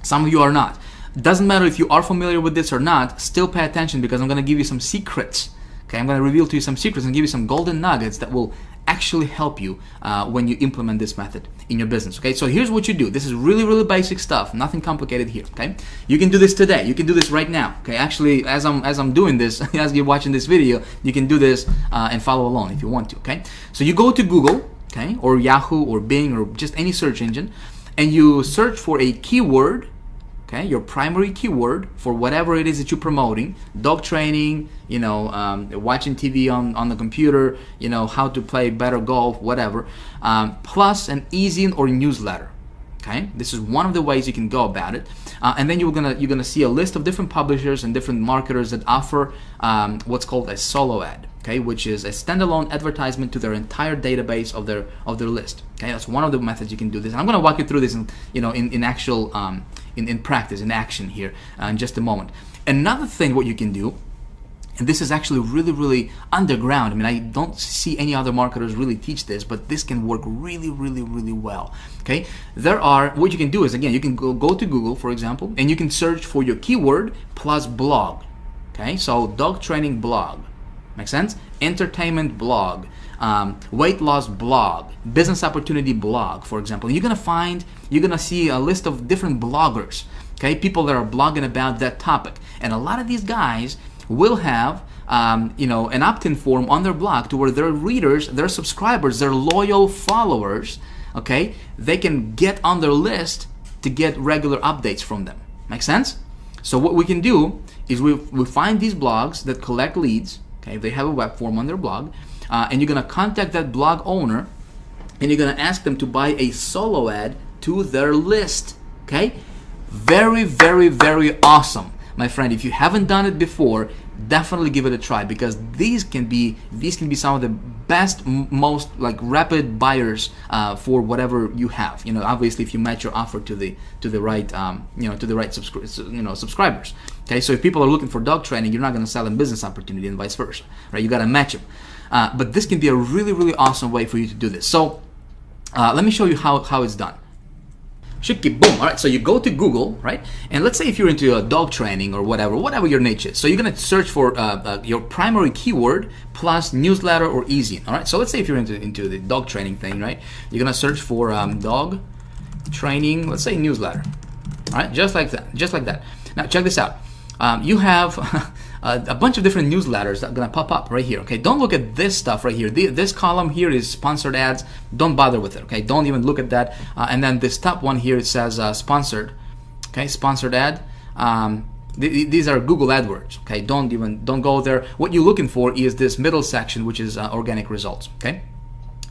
Some of you are not. Doesn't matter if you are familiar with this or not. Still pay attention, because I'm going to give you some secrets. Okay, I'm going to reveal to you some secrets and give you some golden nuggets that will actually help you when you implement this method in your business. Okay, so here's what you do. This is really, really basic stuff, nothing complicated here. Okay, you can do this today. You can do this right now. Okay, actually, as I'm doing this, as you're watching this video, you can do this and follow along if you want to. Okay, so you go to Google, okay, or Yahoo or Bing or just any search engine, and you search for a keyword. Okay, your primary keyword for whatever it is that you're promoting, dog training, watching TV on the computer, how to play better golf, whatever, plus an e-zine or newsletter. Okay, this is one of the ways you can go about it, and then you're gonna see a list of different publishers and different marketers that offer what's called a solo ad. Okay, which is a standalone advertisement to their entire database of their list. Okay, that's one of the methods you can do this. And I'm going to walk you through this in actual in practice, in action here in just a moment. Another thing what you can do, and this is actually really, really underground. I mean, I don't see any other marketers really teach this, but this can work really, really, really well. Okay, what you can do is, again, you can go to Google, for example, and you can search for your keyword plus blog. Okay, so dog training blog. Make sense? Entertainment blog, weight loss blog, business opportunity blog, for example. You're gonna see a list of different bloggers, okay, people that are blogging about that topic. And a lot of these guys will have an opt-in form on their blog to where their readers, their subscribers, their loyal followers, okay, they can get on their list to get regular updates from them. Make sense? So what we can do is we find these blogs that collect leads. Okay, they have a web form on their blog, and you're gonna contact that blog owner, and you're gonna ask them to buy a solo ad to their list. Okay, very, very, very awesome, my friend. If you haven't done it before, definitely give it a try, because these can be some of the best, most rapid buyers for whatever you have. Obviously, if you match your offer to the right subscribers. Okay, so if people are looking for dog training, you're not going to sell them business opportunity and vice versa, right? You got to match them. But this can be a really, really awesome way for you to do this. So let me show you how it's done. Shiki boom. All right, so you go to Google, right? And let's say if you're into dog training or whatever your niche is. So you're gonna search for your primary keyword plus newsletter or e-zine. All right, so let's say if you're into the dog training thing, right? You're gonna search for dog training, let's say newsletter. All right, just like that. Now check this out. You have a bunch of different newsletters that are gonna pop up right here. Okay, don't look at this stuff right here. This column here is sponsored ads. Don't bother with it. Okay, don't even look at that. And then this top one here, it says sponsored. Okay, sponsored ad. These are Google AdWords. Okay, don't go there. What you're looking for is this middle section, which is organic results. Okay.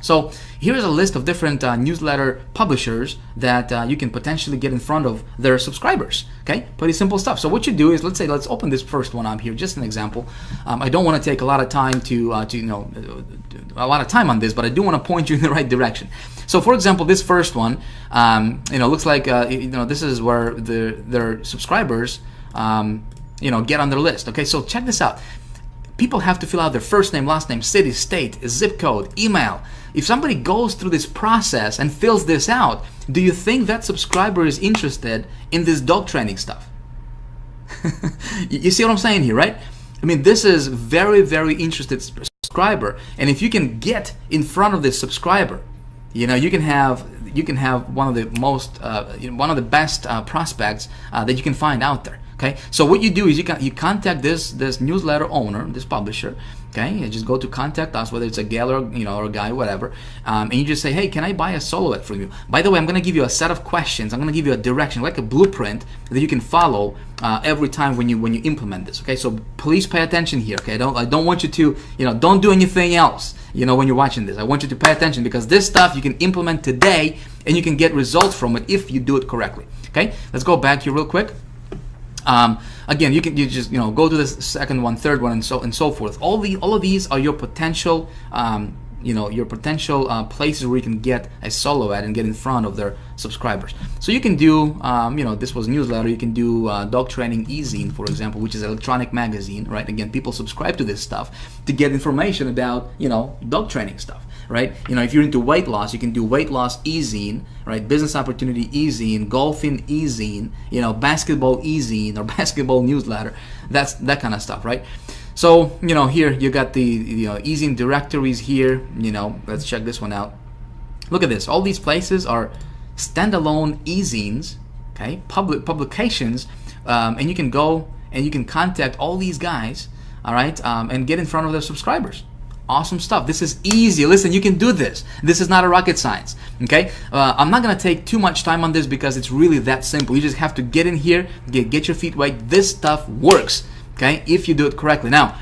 So here's a list of different newsletter publishers that you can potentially get in front of their subscribers. Okay, pretty simple stuff. So what you do is, let's open this first one up here, just an example. I don't want to take a lot of time a lot of time on this, but I do want to point you in the right direction. So for example, this first one, looks like this is where their subscribers get on their list. Okay, so check this out. People have to fill out their first name, last name, city, state, zip code, email. If somebody goes through this process and fills this out, do you think that subscriber is interested in this dog training stuff? You see what I'm saying here, right? I mean, this is very, very interested subscriber, and if you can get in front of this subscriber, you can have one of the most one of the best prospects that you can find out there. Okay, so what you do is you contact this newsletter owner, this publisher. Okay, you just go to contact us, whether it's a gal or or a guy, whatever, and you just say, hey, can I buy a solo ad from you? By the way, I'm going to give you a set of questions. I'm going to give you a direction, like a blueprint that you can follow every time when you implement this. Okay, so please pay attention here. Okay, I don't want you to don't do anything else. When you're watching this, I want you to pay attention, because this stuff you can implement today and you can get results from it if you do it correctly. Okay, let's go back here real quick. Again, you just go to the second one, third one, and so forth. All of these are your potential places where you can get a solo ad and get in front of their subscribers. So you can do this was newsletter. You can do dog training e-zine, for example, which is an electronic magazine, right? Again, people subscribe to this stuff to get information about dog training stuff, right? If you're into weight loss, you can do weight loss e-zine, right? Business opportunity e-zine, golfing e-zine, basketball e-zine or basketball newsletter. That's that kind of stuff, right? So here you got the e-zine directories here. Let's check this one out. Look at this. All these places are standalone e-zines, okay, publications, and you can go and you can contact all these guys, all right, and get in front of their subscribers. Awesome stuff. This is easy. Listen, you can do this. This is not a rocket science. Okay, I'm not gonna take too much time on this because it's really that simple. You just have to get in here, get your feet wet. This stuff works. Okay, if you do it correctly. Now,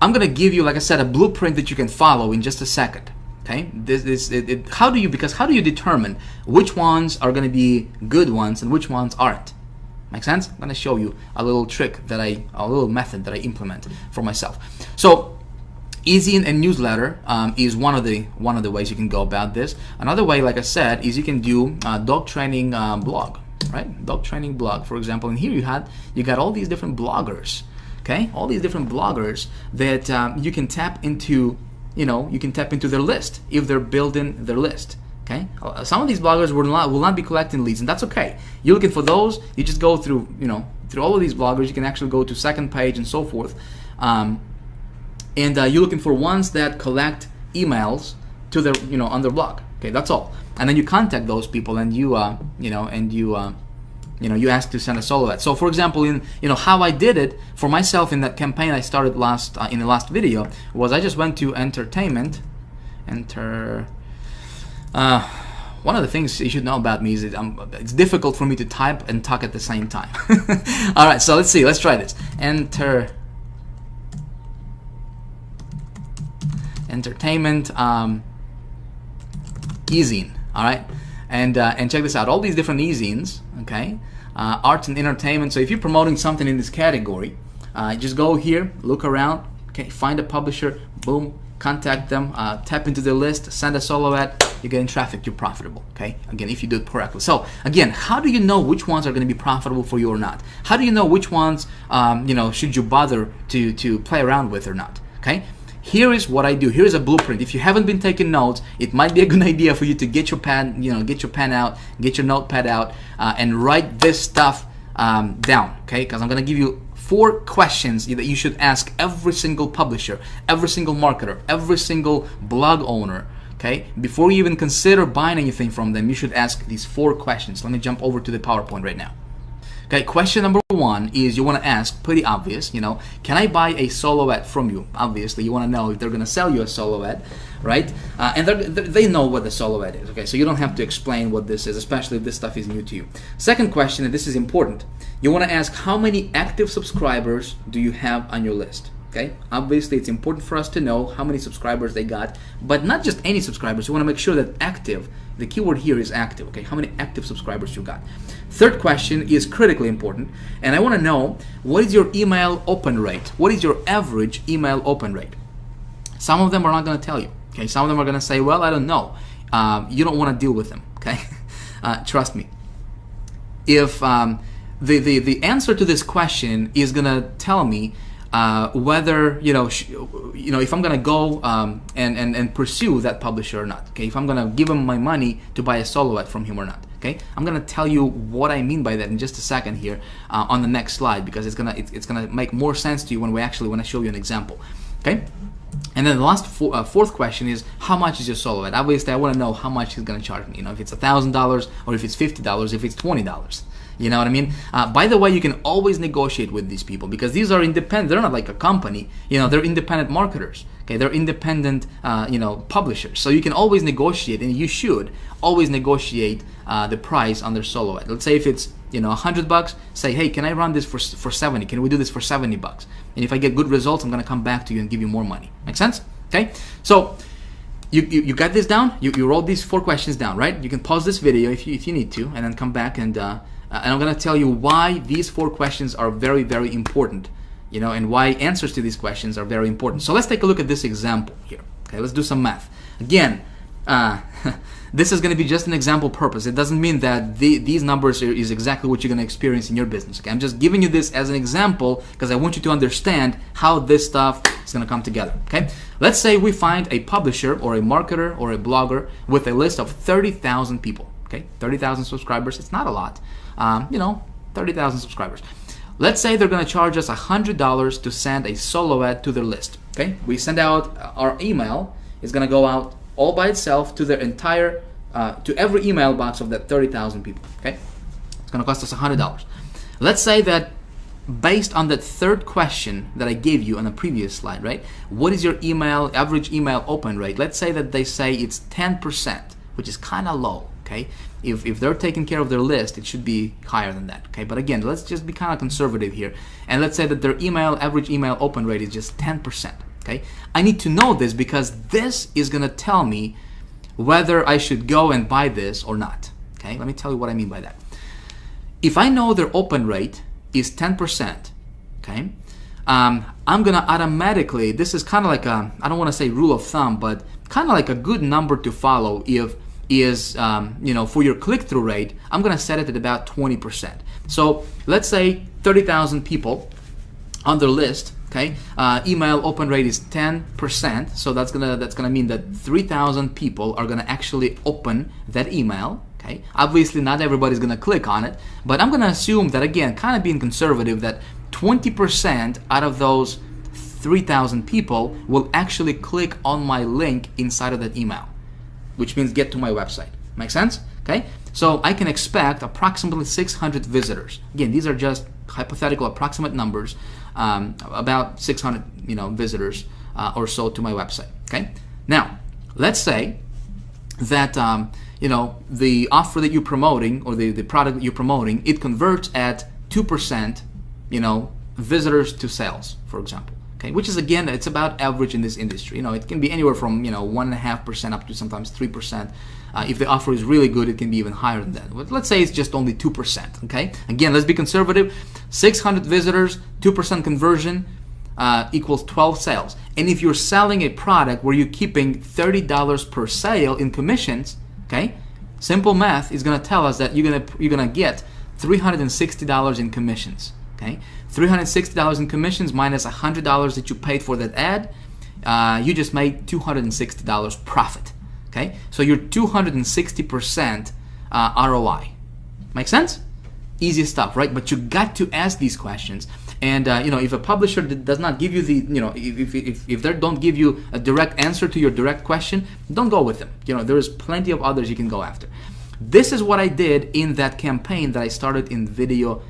I'm gonna give you, like I said, a blueprint that you can follow in just a second. Okay, how do you determine which ones are gonna be good ones and which ones aren't? Make sense? I'm gonna show you a little trick a little method that I implement for myself. So, e-zine and newsletter is one of the ways you can go about this. Another way, like I said, is you can do dog training blog, right? Dog training blog, for example. And here you got all these different bloggers, okay? All these different bloggers that you can tap into, their list if they're building their list. Okay, some of these bloggers will not be collecting leads, and that's okay. You're looking for those. You just go through all of these bloggers. You can actually go to second page and so forth. And you're looking for ones that collect emails to their on their blog. Okay, that's all. And then you contact those people and you you ask to send a solo ad. So for example, in how I did it for myself in that campaign I started in the last video was I just went to entertainment, one of the things you should know about me is that it's difficult for me to type and talk at the same time. All right, so let's see. Let's try this. Entertainment e-zine. All right, and check this out. All these different e-zines. Okay, arts and entertainment. So if you're promoting something in this category, just go here, look around. Okay, find a publisher. Boom. Contact them, tap into their list, send a solo ad, you're getting traffic, you're profitable, okay? Again, if you do it correctly. So, again, how do you know which ones are going to be profitable for you or not? How do you know which ones, should you bother to play around with or not, okay? Here is what I do. Here is a blueprint. If you haven't been taking notes, it might be a good idea for you to get your pen, get your pen out, get your notepad out, and write this stuff down, okay? Because I'm going to give you 4 questions that you should ask every single publisher, every single marketer, every single blog owner, okay? Before you even consider buying anything from them, you should ask these 4 questions. Let me jump over to the PowerPoint right now. Okay, question number 1 is you want to ask, pretty obvious, can I buy a solo ad from you? Obviously, you want to know if they're going to sell you a solo ad, right? And they know what the solo ad is, okay? So you don't have to explain what this is, especially if this stuff is new to you. Second question, and this is important, you want to ask how many active subscribers do you have on your list, okay? Obviously, it's important for us to know how many subscribers they got, but not just any subscribers. You want to make sure that active, the keyword here is active, okay? How many active subscribers you got. Third question is critically important, and I want to know what is your email open rate? What is your average email open rate? Some of them are not going to tell you, okay? Some of them are going to say, well, I don't know. You don't want to deal with them, okay? Trust me. If the answer to this question is going to tell me whether if I'm gonna go and pursue that publisher or not, okay? If I'm gonna give him my money to buy a solo ad from him or not, okay? I'm gonna tell you what I mean by that in just a second here on the next slide, because it's gonna make more sense to you when I show you an example, okay? And then the last fourth question is how much is your solo ad? Obviously, I want to know how much he's gonna charge me. If it's $1,000 or if it's $50, if it's $20. You know what I mean? By the way, you can always negotiate with these people because these are independent. They're not like a company. You know, they're independent marketers. Okay, they're independent, publishers. So you can always negotiate, and you should always negotiate the price on their solo ad. Let's say if it's $100, say, hey, can I run this for 70? Can we do this for $70? And if I get good results, I'm gonna come back to you and give you more money. Make sense? Okay. So you got this down. You wrote these 4 questions down, right? You can pause this video if you need to, and then come back and I'm gonna tell you why these 4 questions are very, very important. And why answers to these questions are very important. So let's take a look at this example here. Okay, let's do some math. Again, this is going to be just an example purpose. It doesn't mean that these numbers is exactly what you're going to experience in your business. Okay, I'm just giving you this as an example because I want you to understand how this stuff is going to come together. Okay, let's say we find a publisher or a marketer or a blogger with a list of 30,000 people. Okay, 30,000 subscribers. It's not a lot. 30,000 subscribers. Let's say they're going to charge us $100 to send a solo ad to their list. Okay, we send out our email. It's going to go out all by itself to their entire, to every email box of that 30,000 people. Okay, it's going to cost us $100. Let's say that based on that third question that I gave you on the previous slide, right? What is your average email open rate? Let's say that they say it's 10%, which is kind of low. Okay, if they're taking care of their list, it should be higher than that. Okay, but again, let's just be kind of conservative here, and let's say that their average email open rate is just 10%. Okay, I need to know this because this is gonna tell me whether I should go and buy this or not. Okay, let me tell you what I mean by that. If I know their open rate is 10%, okay, I'm gonna automatically, this is kind of like a, I don't want to say rule of thumb, but kind of like a good number to follow is for your click-through rate, I'm gonna set it at about 20%. So let's say 30,000 people on their list, okay, email open rate is 10%, so that's gonna mean that 3,000 people are gonna actually open that email. Okay, obviously not everybody's gonna click on it, but I'm gonna assume that, again, kind of being conservative, that 20% out of those 3,000 people will actually click on my link inside of that email, which means get to my website. Make sense? Okay, so I can expect approximately 600 visitors. Again, these are just hypothetical approximate numbers, about 600 visitors or so to my website. Okay, now let's say that the offer that you're promoting, or the product that you're promoting, it converts at 2% visitors to sales, for example. Okay, which is, again, it's about average in this industry. It can be anywhere from 1.5% up to sometimes 3%. If the offer is really good, it can be even higher than that. But let's say it's just only 2%. Okay, again, let's be conservative. 600 visitors, 2% conversion equals 12 sales. And if you're selling a product where you're keeping $30 per sale in commissions, okay, simple math is going to tell us that you're gonna get $360 in commissions. Okay, $360 in commissions minus $100 that you paid for that ad, you just made $260 profit. Okay, so you're 260% ROI. Make sense? Easy stuff, right? But you got to ask these questions. And if a publisher does not give you the, if they don't give you a direct answer to your direct question, don't go with them. There's plenty of others you can go after. This is what I did in that campaign that I started in video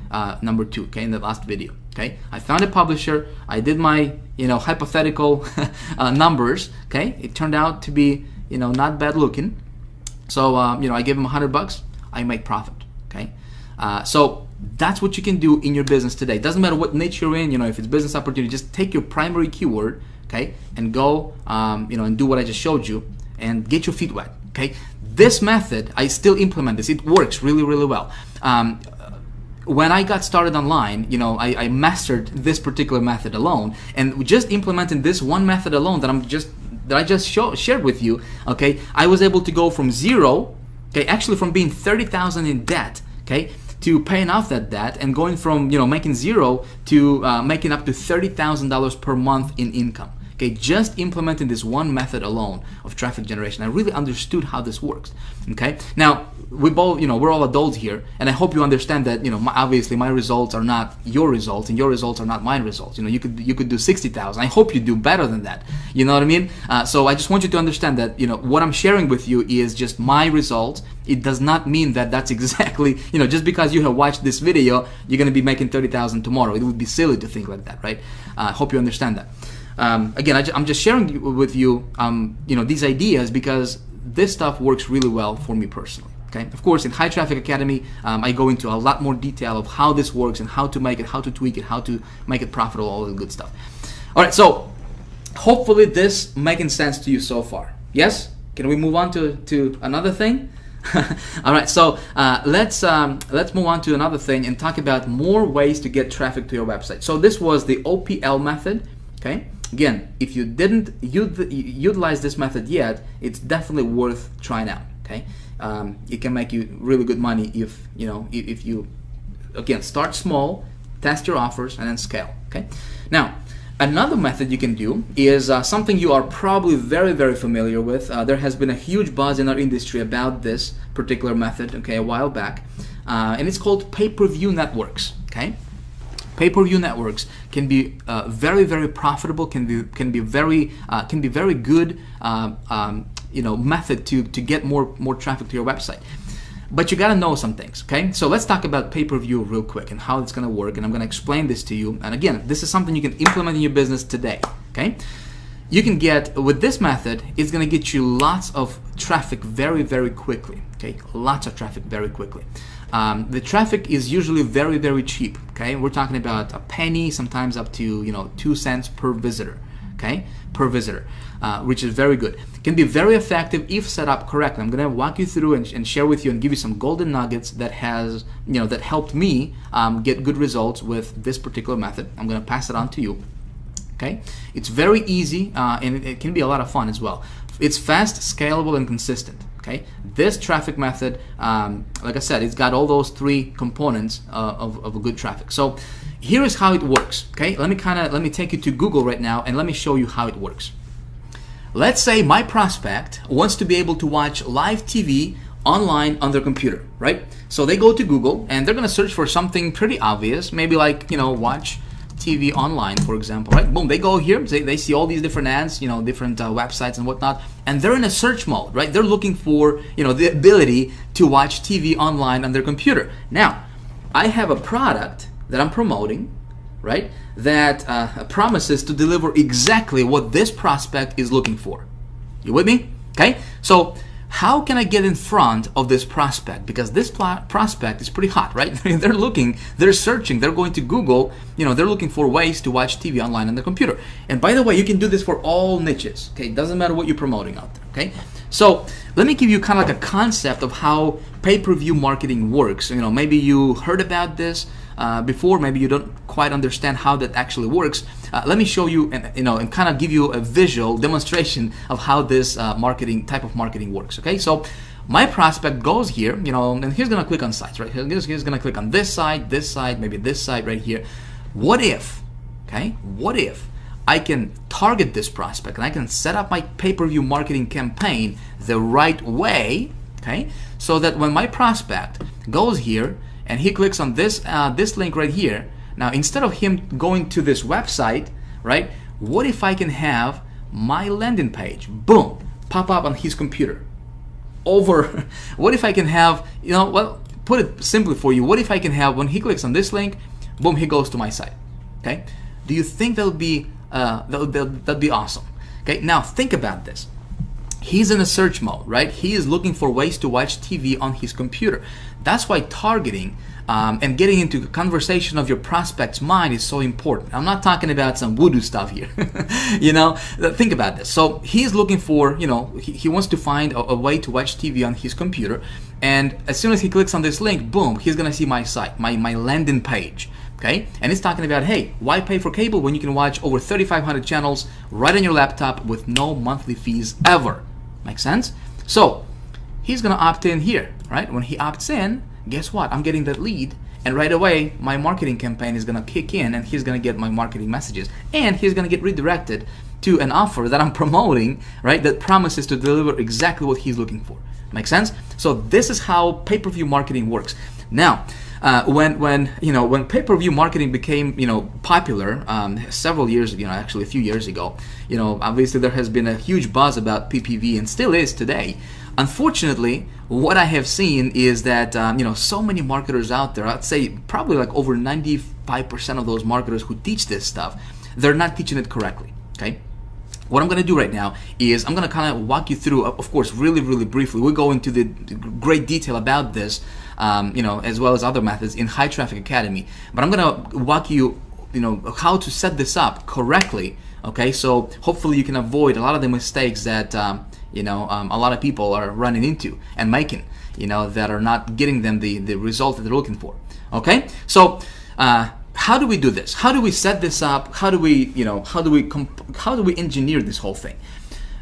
number 2, okay, in the last video. Okay, I found a publisher, I did my hypothetical numbers. Okay, it turned out to be not bad looking. So I gave him $100, I make profit. Okay, so that's what you can do in your business today. Doesn't matter what niche you're in. If it's business opportunity, just take your primary keyword, okay, and go and do what I just showed you and get your feet wet. Okay, this method, I still implement this. It works really, really well. When I got started online, I mastered this particular method alone, and just implementing this one method alone that I just shared with you. Okay, I was able to go from zero, okay, actually from being 30,000 in debt, okay, to paying off that debt, and going from making zero to making up to $30,000 per month in income. Okay, just implementing this one method alone of traffic generation, I really understood how this works. Okay, now we both, we're all adults here, and I hope you understand that, obviously my results are not your results, and your results are not my results. You could do 60,000. I hope you do better than that. You know what I mean? So I just want you to understand that, what I'm sharing with you is just my results. It does not mean that that's exactly, just because you have watched this video, you're going to be making 30,000 tomorrow. It would be silly to think like that, right? I hope you understand that. Again, I'm just sharing with you, these ideas because this stuff works really well for me personally. Okay. Of course, in High Traffic Academy, I go into a lot more detail of how this works and how to make it, how to tweak it, how to make it profitable, all the good stuff. All right. So hopefully this making sense to you so far. Yes. Can we move on to another thing? All right. So let's move on to another thing and talk about more ways to get traffic to your website. So this was the OPL method. Okay. Again, if you didn't utilize this method yet, it's definitely worth trying out. Okay, it can make you really good money if you again start small, test your offers, and then scale. Okay, now another method you can do is something you are probably very, very familiar with. There has been a huge buzz in our industry about this particular method. Okay, a while back, and it's called pay-per-view networks. Okay. Pay-per-view networks can be very, very profitable. Can be very good. Method to get more traffic to your website. But you got to know some things. Okay, so let's talk about pay-per-view real quick and how it's going to work. And I'm going to explain this to you. And again, this is something you can implement in your business today. Okay, you can get with this method. It's going to get you lots of traffic very, very quickly. Okay, lots of traffic very quickly. The traffic is usually very, very cheap. Okay, we're talking about a penny, sometimes up to 2 cents per visitor. Okay, per visitor, which is very good. Can be very effective if set up correctly. I'm going to walk you through and share with you and give you some golden nuggets that that helped me get good results with this particular method. I'm going to pass it on to you. Okay, it's very easy and it can be a lot of fun as well. It's fast, scalable, and consistent. Okay, this traffic method, like I said, it's got all those 3 components of a good traffic. So here is how it works. Okay, let me take you to Google right now and let me show you how it works. Let's say my prospect wants to be able to watch live TV online on their computer, right? So they go to Google and they're going to search for something pretty obvious, maybe like watch TV online, for example, right? Boom, they go here, they see all these different ads, different websites and whatnot, and they're in a search mode, right? They're looking for, the ability to watch TV online on their computer. Now, I have a product that I'm promoting, right, that promises to deliver exactly what this prospect is looking for. You with me? Okay, so how can I get in front of this prospect? Because this prospect is pretty hot, right? They're searching, they're going to Google, they're looking for ways to watch TV online on the computer. And by the way, you can do this for all niches, okay? It doesn't matter what you're promoting out there, okay? So let me give you kind of like a concept of how pay-per-view marketing works. Maybe you heard about this before, maybe you don't quite understand how that actually works. Let me show you and kind of give you a visual demonstration of how this type of marketing works. Okay, so my prospect goes here, and he's gonna click on sites, right? He's gonna click on this site, maybe this site right here. What if I can target this prospect and I can set up my pay-per-view marketing campaign the right way, okay? So that when my prospect goes here and he clicks on this link right here, now instead of him going to this website, right? What if I can have my landing page, boom, pop up on his computer? What if I can have, put it simply for you, what if I can have, when he clicks on this link, boom, he goes to my site, okay? Do you think that'd be awesome? Okay, now think about this. He's in a search mode, right? He is looking for ways to watch TV on his computer. That's why targeting and getting into the conversation of your prospect's mind is so important. I'm not talking about some voodoo stuff here. Think about this. So he's looking for, he wants to find a way to watch TV on his computer. And as soon as he clicks on this link, boom, he's gonna see my site, my landing page. Okay, and it's talking about, hey, why pay for cable when you can watch over 3,500 channels right on your laptop with no monthly fees ever? Makes sense? So he's gonna opt in here, right? When he opts in, guess what? I'm getting that lead, and right away my marketing campaign is gonna kick in, and he's gonna get my marketing messages, and he's gonna get redirected to an offer that I'm promoting, right, that promises to deliver exactly what he's looking for. Make sense? So this is how pay-per-view marketing works. Now, when pay-per-view marketing became popular several years, actually a few years ago, obviously there has been a huge buzz about PPV and still is today. Unfortunately, what I have seen is that so many marketers out there, I'd say probably like over 95% of those marketers who teach this stuff, they're not teaching it correctly. Okay. What I'm going to do right now is I'm going to kind of walk you through, of course, really, really briefly. We'll go into the great detail about this, as well as other methods in High Traffic Academy. But I'm going to walk you, how to set this up correctly. Okay, so hopefully you can avoid a lot of the mistakes that a lot of people are running into and making, that are not getting them the result that they're looking for. Okay, so. How do we do this? How do we set this up? How do we engineer this whole thing?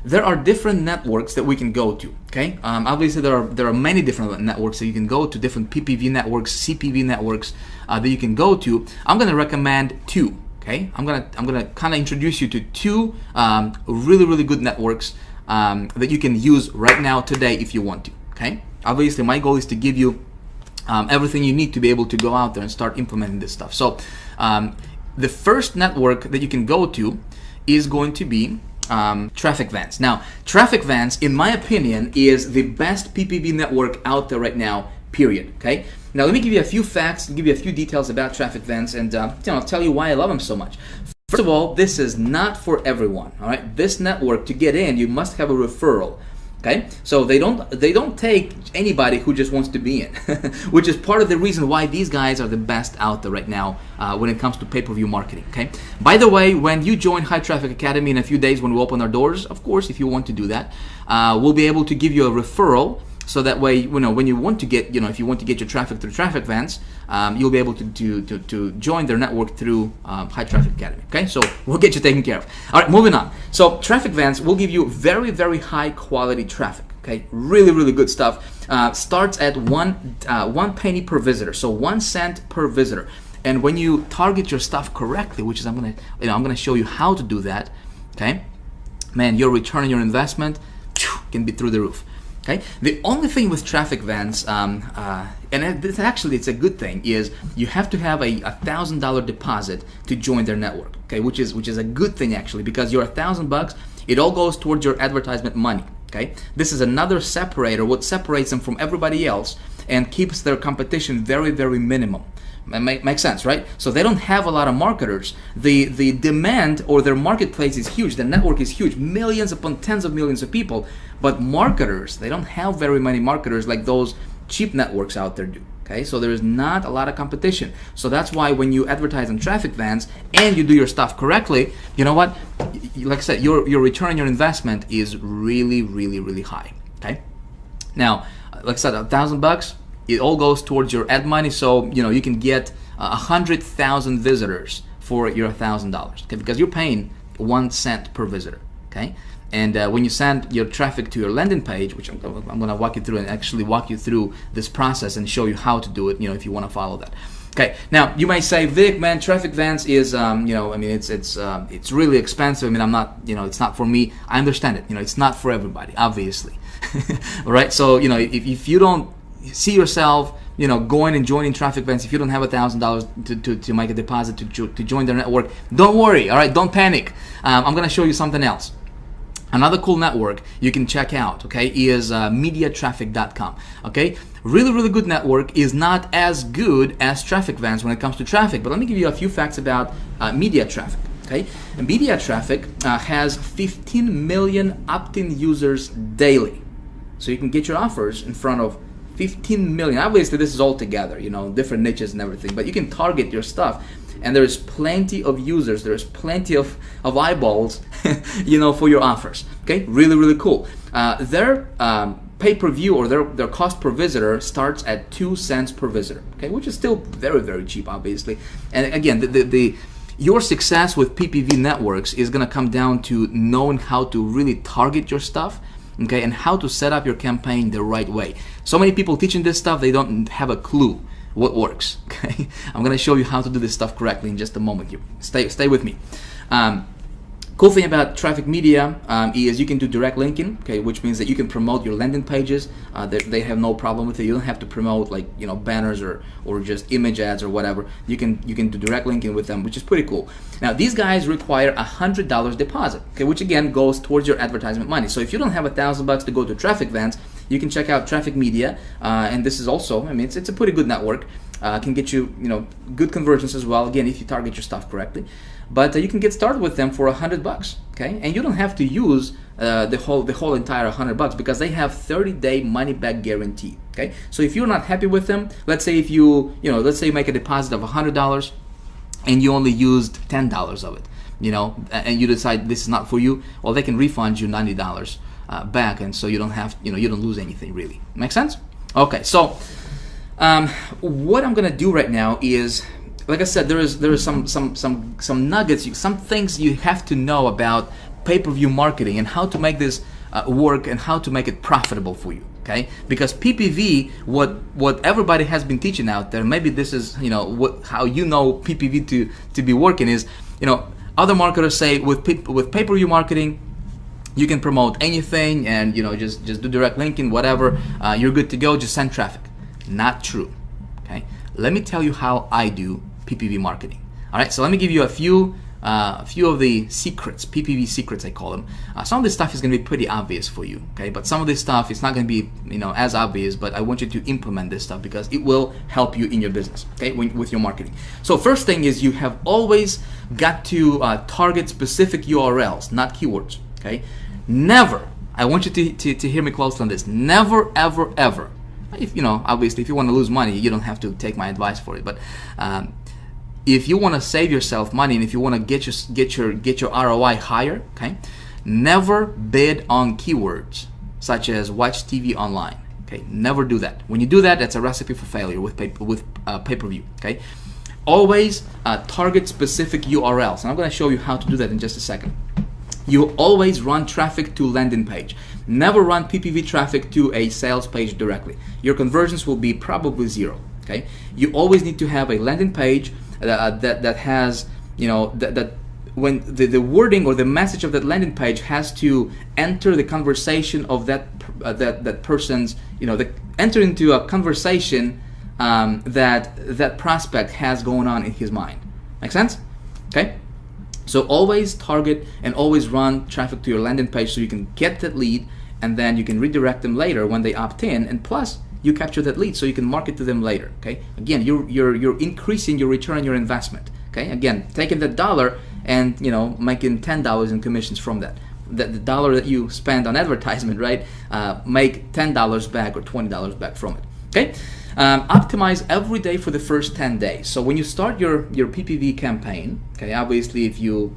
There are different networks that we can go to. Okay, obviously there are many different networks that you can go to, different PPV networks, CPV networks that you can go to. I'm going to recommend two. Okay, I'm gonna kind of introduce you to two really, really good networks that you can use right now today if you want to. Okay, obviously my goal is to give you everything you need to be able to go out there and start implementing this stuff. So the first network that you can go to is going to be Traffic Vans. Now, Traffic Vans, in my opinion, is the best PPV network out there right now, period. Okay. Now, let me give you a few facts, give you a few details about Traffic Vans, and tell you why I love them so much. First of all, this is not for everyone. All right. This network, to get in, you must have a referral. Okay, so they don't take anybody who just wants to be in, which is part of the reason why these guys are the best out there right now when it comes to pay-per-view marketing. Okay, by the way, when you join High Traffic Academy in a few days when we open our doors, of course, if you want to do that, we'll be able to give you a referral. So that way, when you want to get, if you want to get your traffic through Traffic Vans, you'll be able to join their network through High Traffic Academy. Okay, so we'll get you taken care of. All right, moving on. So Traffic Vans will give you very, very high quality traffic. Okay, really, really good stuff. Starts at one penny per visitor, so 1 cent per visitor. And when you target your stuff correctly, which is I'm gonna show you how to do that. Okay, man, your return on your investment can be through the roof. Okay. The only thing with Traffic Vans, and it's a good thing, is you have to have a $1,000 deposit to join their network. Okay, which is a good thing actually, because your $1,000, it all goes towards your advertisement money. Okay, this is another separator, what separates them from everybody else and keeps their competition very, very minimum. Makes sense, right? So they don't have a lot of marketers. The demand or their marketplace is huge. The network is huge, millions upon tens of millions of people. But marketers, they don't have very many marketers like those cheap networks out there do. Okay, so there is not a lot of competition. So that's why when you advertise on Traffic Vans and you do your stuff correctly, you know what? Like I said, your return on your investment is really, really, really high. Okay. Now, like I said, $1,000. It all goes towards your ad money, so you can get 100,000 visitors for your $1,000. Okay, because you're paying 1 cent per visitor. Okay, and when you send your traffic to your landing page, which I'm going to walk you through and actually walk you through this process and show you how to do it. If you want to follow that. Okay, now you might say, Vic, man, Traffic Vans is, it's really expensive. I'm not, it's not for me. I understand it. It's not for everybody, obviously. All right, so if you don't see yourself, going and joining Traffic Vans, if you don't have $1,000 to make a deposit to join their network, don't worry. All right, don't panic. I'm going to show you something else. Another cool network you can check out, okay, is MediaTraffic.com. Okay, really, really good network. Is not as good as Traffic Vans when it comes to traffic, but let me give you a few facts about MediaTraffic. Okay, and MediaTraffic has 15 million opt-in users daily, so you can get your offers in front of 15 million. Obviously, this is all together, different niches and everything, but you can target your stuff, and there's plenty of users, there's plenty of eyeballs, for your offers. Okay, really, really cool. Their pay-per-view or their cost per visitor starts at 2 cents per visitor. Okay, which is still very, very cheap, obviously. And again, your success with PPV networks is going to come down to knowing how to really target your stuff. Okay, and how to set up your campaign the right way. So many people teaching this stuff, they don't have a clue what works. Okay, I'm going to show you how to do this stuff correctly in just a moment. Here, stay with me. Cool thing about traffic media is you can do direct linking, okay, which means that you can promote your landing pages. They have no problem with it. You don't have to promote like banners or just image ads or whatever. You can do direct linking with them, which is pretty cool. Now these guys require $100 deposit, okay, which again goes towards your advertisement money. So if you don't have $1,000 to go to traffic events, you can check out traffic media, and this is also, I mean, it's a pretty good network. Can get you good conversions as well. Again, if you target your stuff correctly. But you can get started with them for $100, okay? And you don't have to use the whole entire $100 because they have 30-day money-back guarantee, okay? So if you're not happy with them, let's say if let's say you make a deposit of $100 and you only used $10 of it, and you decide this is not for you, well, they can refund you $90 back, and so you don't have, you don't lose anything really. Make sense? Okay, so what I'm gonna do right now is, like I said, there is some nuggets, some things you have to know about pay-per-view marketing and how to make this work and how to make it profitable for you. Okay, because PPV, what everybody has been teaching out there, maybe this is how PPV to be working is, other marketers say with pay-per-view marketing, you can promote anything and just do direct linking, whatever, you're good to go, just send traffic. Not true. Okay, let me tell you how I do PPV marketing. All right, so let me give you a few of the secrets, PPV secrets I call them. Some of this stuff is going to be pretty obvious for you, okay? But some of this stuff is not going to be as obvious. But I want you to implement this stuff because it will help you in your business, okay, with your marketing. So first thing is you have always got to target specific URLs, not keywords, okay? Never. I want you to hear me closely on this. Never, ever, ever. If obviously, if you want to lose money, you don't have to take my advice for it. But if you want to save yourself money and if you want to get your ROI higher, okay, never bid on keywords such as watch TV online. Okay, never do that. When you do that, that's a recipe for failure with pay-per-view. Okay, always target specific URLs, and I'm going to show you how to do that in just a second. You always run traffic to landing page. Never run PPV traffic to a sales page directly. Your conversions will be probably zero. Okay, you always need to have a landing page that has that when the wording or the message of that landing page has to enter the conversation of that person's enter into a conversation that prospect has going on in his mind. Make sense? Okay. So always target and always run traffic to your landing page so you can get that lead, and then you can redirect them later when they opt in, and plus you capture that lead so you can market to them later. Okay, again, you're increasing your return on your investment. Okay, again, taking that dollar and making $10 in commissions from that. The dollar that you spend on advertisement, right? Make $10 back or $20 back from it. Okay. Optimize every day for the first 10 days. So when you start your PPV campaign, okay, obviously if you're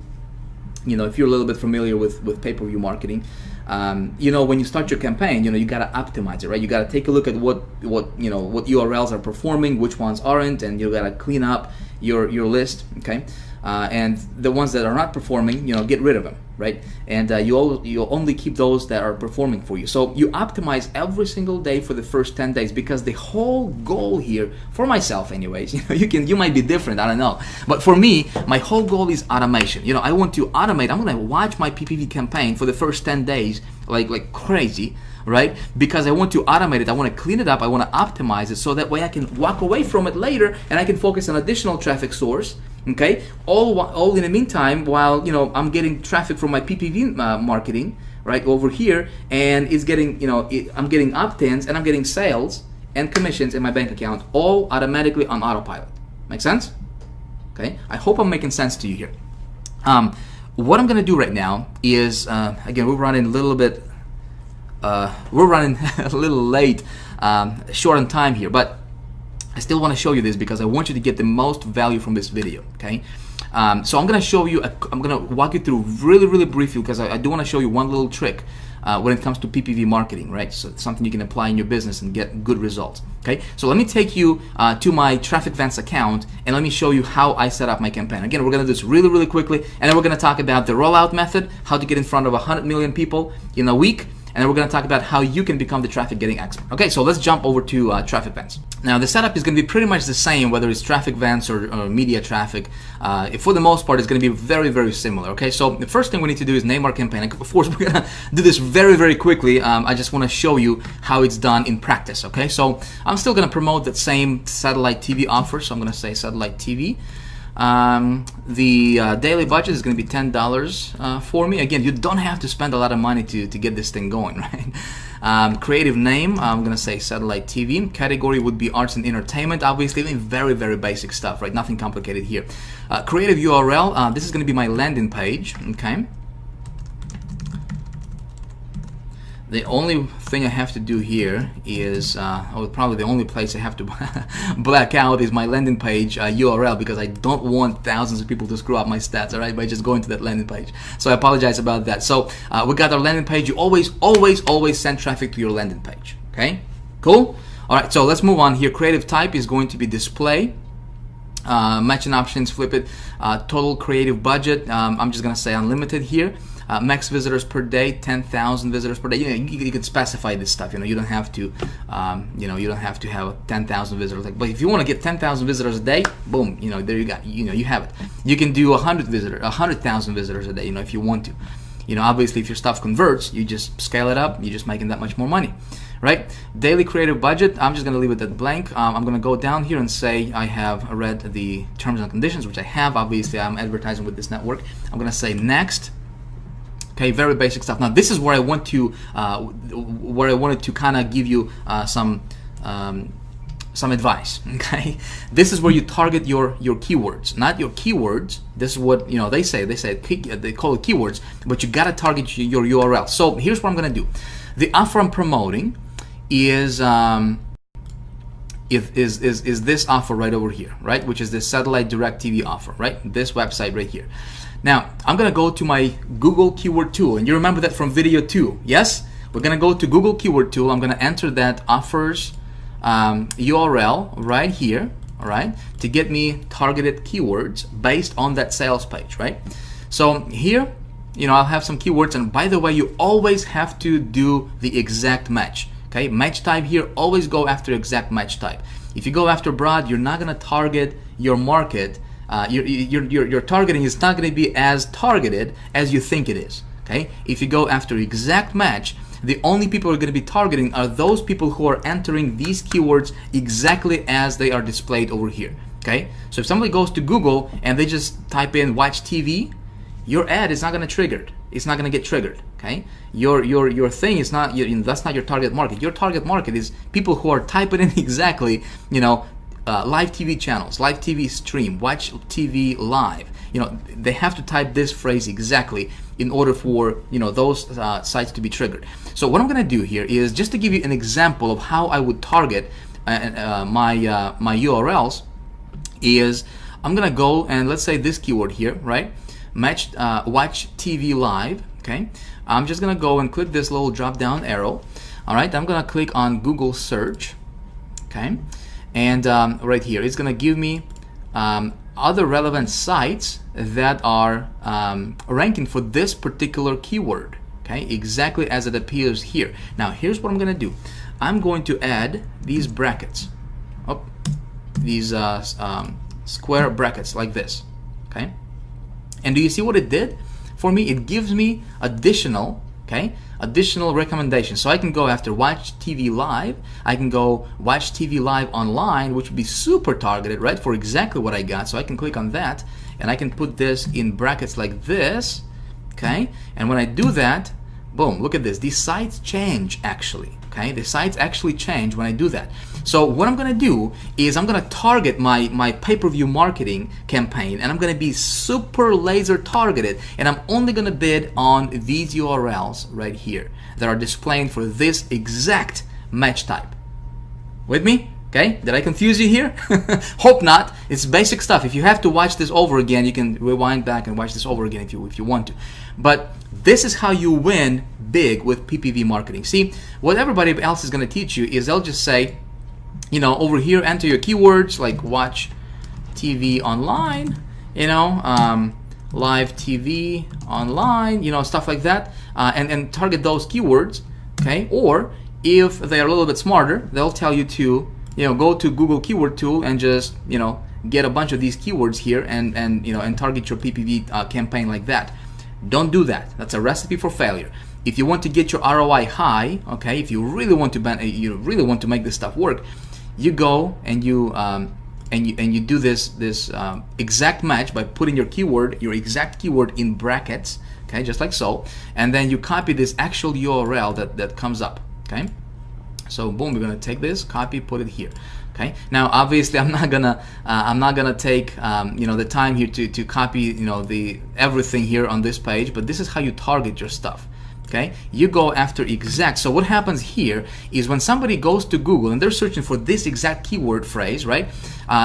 a little bit familiar with pay-per-view marketing, when you start your campaign, you gotta optimize it, right? You gotta take a look at what URLs are performing, which ones aren't, and you gotta clean up your list, okay? And the ones that are not performing, get rid of them, right? And you only keep those that are performing for you. So you optimize every single day for the first 10 days, because the whole goal here, for myself anyways, you might be different, I don't know, but for me, my whole goal is automation. I want to automate. I'm gonna watch my PPV campaign for the first 10 days like crazy, right? Because I want to automate it, I want to clean it up, I want to optimize it, so that way I can walk away from it later and I can focus on additional traffic source. Okay, all in the meantime, while I'm getting traffic from my PPV marketing right over here, and it's getting I'm getting opt-ins and I'm getting sales and commissions in my bank account, all automatically on autopilot. Make sense? Okay, I hope I'm making sense to you here. What I'm gonna do right now is again, we're running a little bit a little late, short on time here, but I still want to show you this because I want you to get the most value from this video. Okay, so I'm gonna show you. I'm gonna walk you through really briefly, because I do want to show you one little trick when it comes to PPV marketing, right? So it's something you can apply in your business and get good results. Okay, so let me take you to my Traffic Vents account and let me show you how I set up my campaign. Again, we're gonna do this really quickly, and then we're gonna talk about the rollout method, how to get in front of 100 million people in a week, and then we're going to talk about how you can become the traffic getting expert. Okay, so let's jump over to traffic vents. Now the setup is going to be pretty much the same, whether it's traffic vents or media traffic. For the most part, it's going to be very, very similar. Okay, so the first thing we need to do is name our campaign. Of course, we're going to do this very, very quickly. I just want to show you how it's done in practice. Okay, so I'm still going to promote that same satellite TV offer, so I'm going to say satellite TV. The daily budget is going to be $10 for me. Again, you don't have to spend a lot of money to get this thing going, right? Creative name, I'm going to say satellite TV. Category would be arts and entertainment. Obviously, very, very basic stuff, right? Nothing complicated here. Creative URL, this is going to be my landing page, okay? The only thing I have to do here is, probably the only place I have to black out is my landing page URL, because I don't want thousands of people to screw up my stats, all right, by just going to that landing page. So I apologize about that. So we got our landing page. You always send traffic to your landing page, okay? Cool? All right, so let's move on here. Creative type is going to be display. Matching options, flip it. Total creative budget, I'm just going to say unlimited here. Max visitors per day, 10,000 visitors per day. You can specify this stuff. You don't have to, you don't have to have 10,000 visitors. But if you want to get 10,000 visitors a day, boom, there you got, you have it. You can do 100,000 visitors a day, if you want to. Obviously, if your stuff converts, you just scale it up. You're just making that much more money, right? Daily creative budget, I'm just going to leave it at blank. I'm going to go down here and say I have read the terms and conditions, which I have. Obviously, I'm advertising with this network. I'm going to say next. Okay, very basic stuff. Now this is where I want to, where I wanted to kind of give you some advice. Okay, this is where you target your keywords, not your keywords. This is what they say. They call it keywords, but you gotta target your URL. So here's what I'm gonna do. The offer I'm promoting is this offer right over here, right? Which is this satellite direct TV offer, right? This website right here. Now, I'm going to go to my Google keyword tool, and you remember that from video 2, yes? We're going to go to Google keyword tool. I'm going to enter that offers URL right here, all right, to get me targeted keywords based on that sales page, right? So here, I'll have some keywords, and by the way, you always have to do the exact match, okay? Match type here, always go after exact match type. If you go after broad, you're not going to target your market. Your targeting is not going to be as targeted as you think it is. Okay, if you go after exact match, the only people who are going to be targeting are those people who are entering these keywords exactly as they are displayed over here. Okay, so if somebody goes to Google and they just type in watch TV, your ad is not going to trigger. It's not going to get triggered. Okay, your thing is not. That's not your target market. Your target market is people who are typing in exactly. Live TV channels, live TV stream, watch TV live. They have to type this phrase exactly in order for those sites to be triggered. So what I'm going to do here is just to give you an example of how I would target my URLs. Is I'm going to go and let's say this keyword here, right? Watch TV live. Okay, I'm just going to go and click this little drop down arrow. All right, I'm going to click on Google search. Okay. And right here, it's going to give me other relevant sites that are ranking for this particular keyword, okay, exactly as it appears here. Now, here's what I'm going to do. I'm going to add these brackets, these square brackets like this, okay? And do you see what it did for me? It gives me additional, additional recommendations. So I can go after watch TV live. I can go watch TV live online, which would be super targeted, right, for exactly what I got. So I can click on that, and I can put this in brackets like this, okay? And when I do that, boom, look at this. These sites change actually, okay? The sites actually change when I do that. So what I'm gonna do is I'm gonna target my pay-per-view marketing campaign, and I'm gonna be super laser targeted, and I'm only gonna bid on these URLs right here that are displaying for this exact match type. With me? Okay, did I confuse you here? Hope not. It's basic stuff. If you have to watch this over again, you can rewind back and watch this over again if you want to. But this is how you win big with PPV marketing. See, what everybody else is gonna teach you is they'll just say, over here, enter your keywords like watch TV online, live TV online, stuff like that, and target those keywords, okay? Or if they're a little bit smarter, they'll tell you to, go to Google Keyword Tool and just, get a bunch of these keywords here and target your PPV campaign like that. Don't do that. That's a recipe for failure. If you want to get your ROI high, okay, if you really want to make this stuff work, you go and you do this exact match by putting your exact keyword in brackets, okay, just like so, and then you copy this actual URL that comes up, okay. So boom, we're gonna take this, copy, put it here. Okay. Now, obviously, I'm not gonna take the time here to copy the everything here on this page, but this is how you target your stuff. Okay. You go after exact. So what happens here is when somebody goes to Google and they're searching for this exact keyword phrase, right?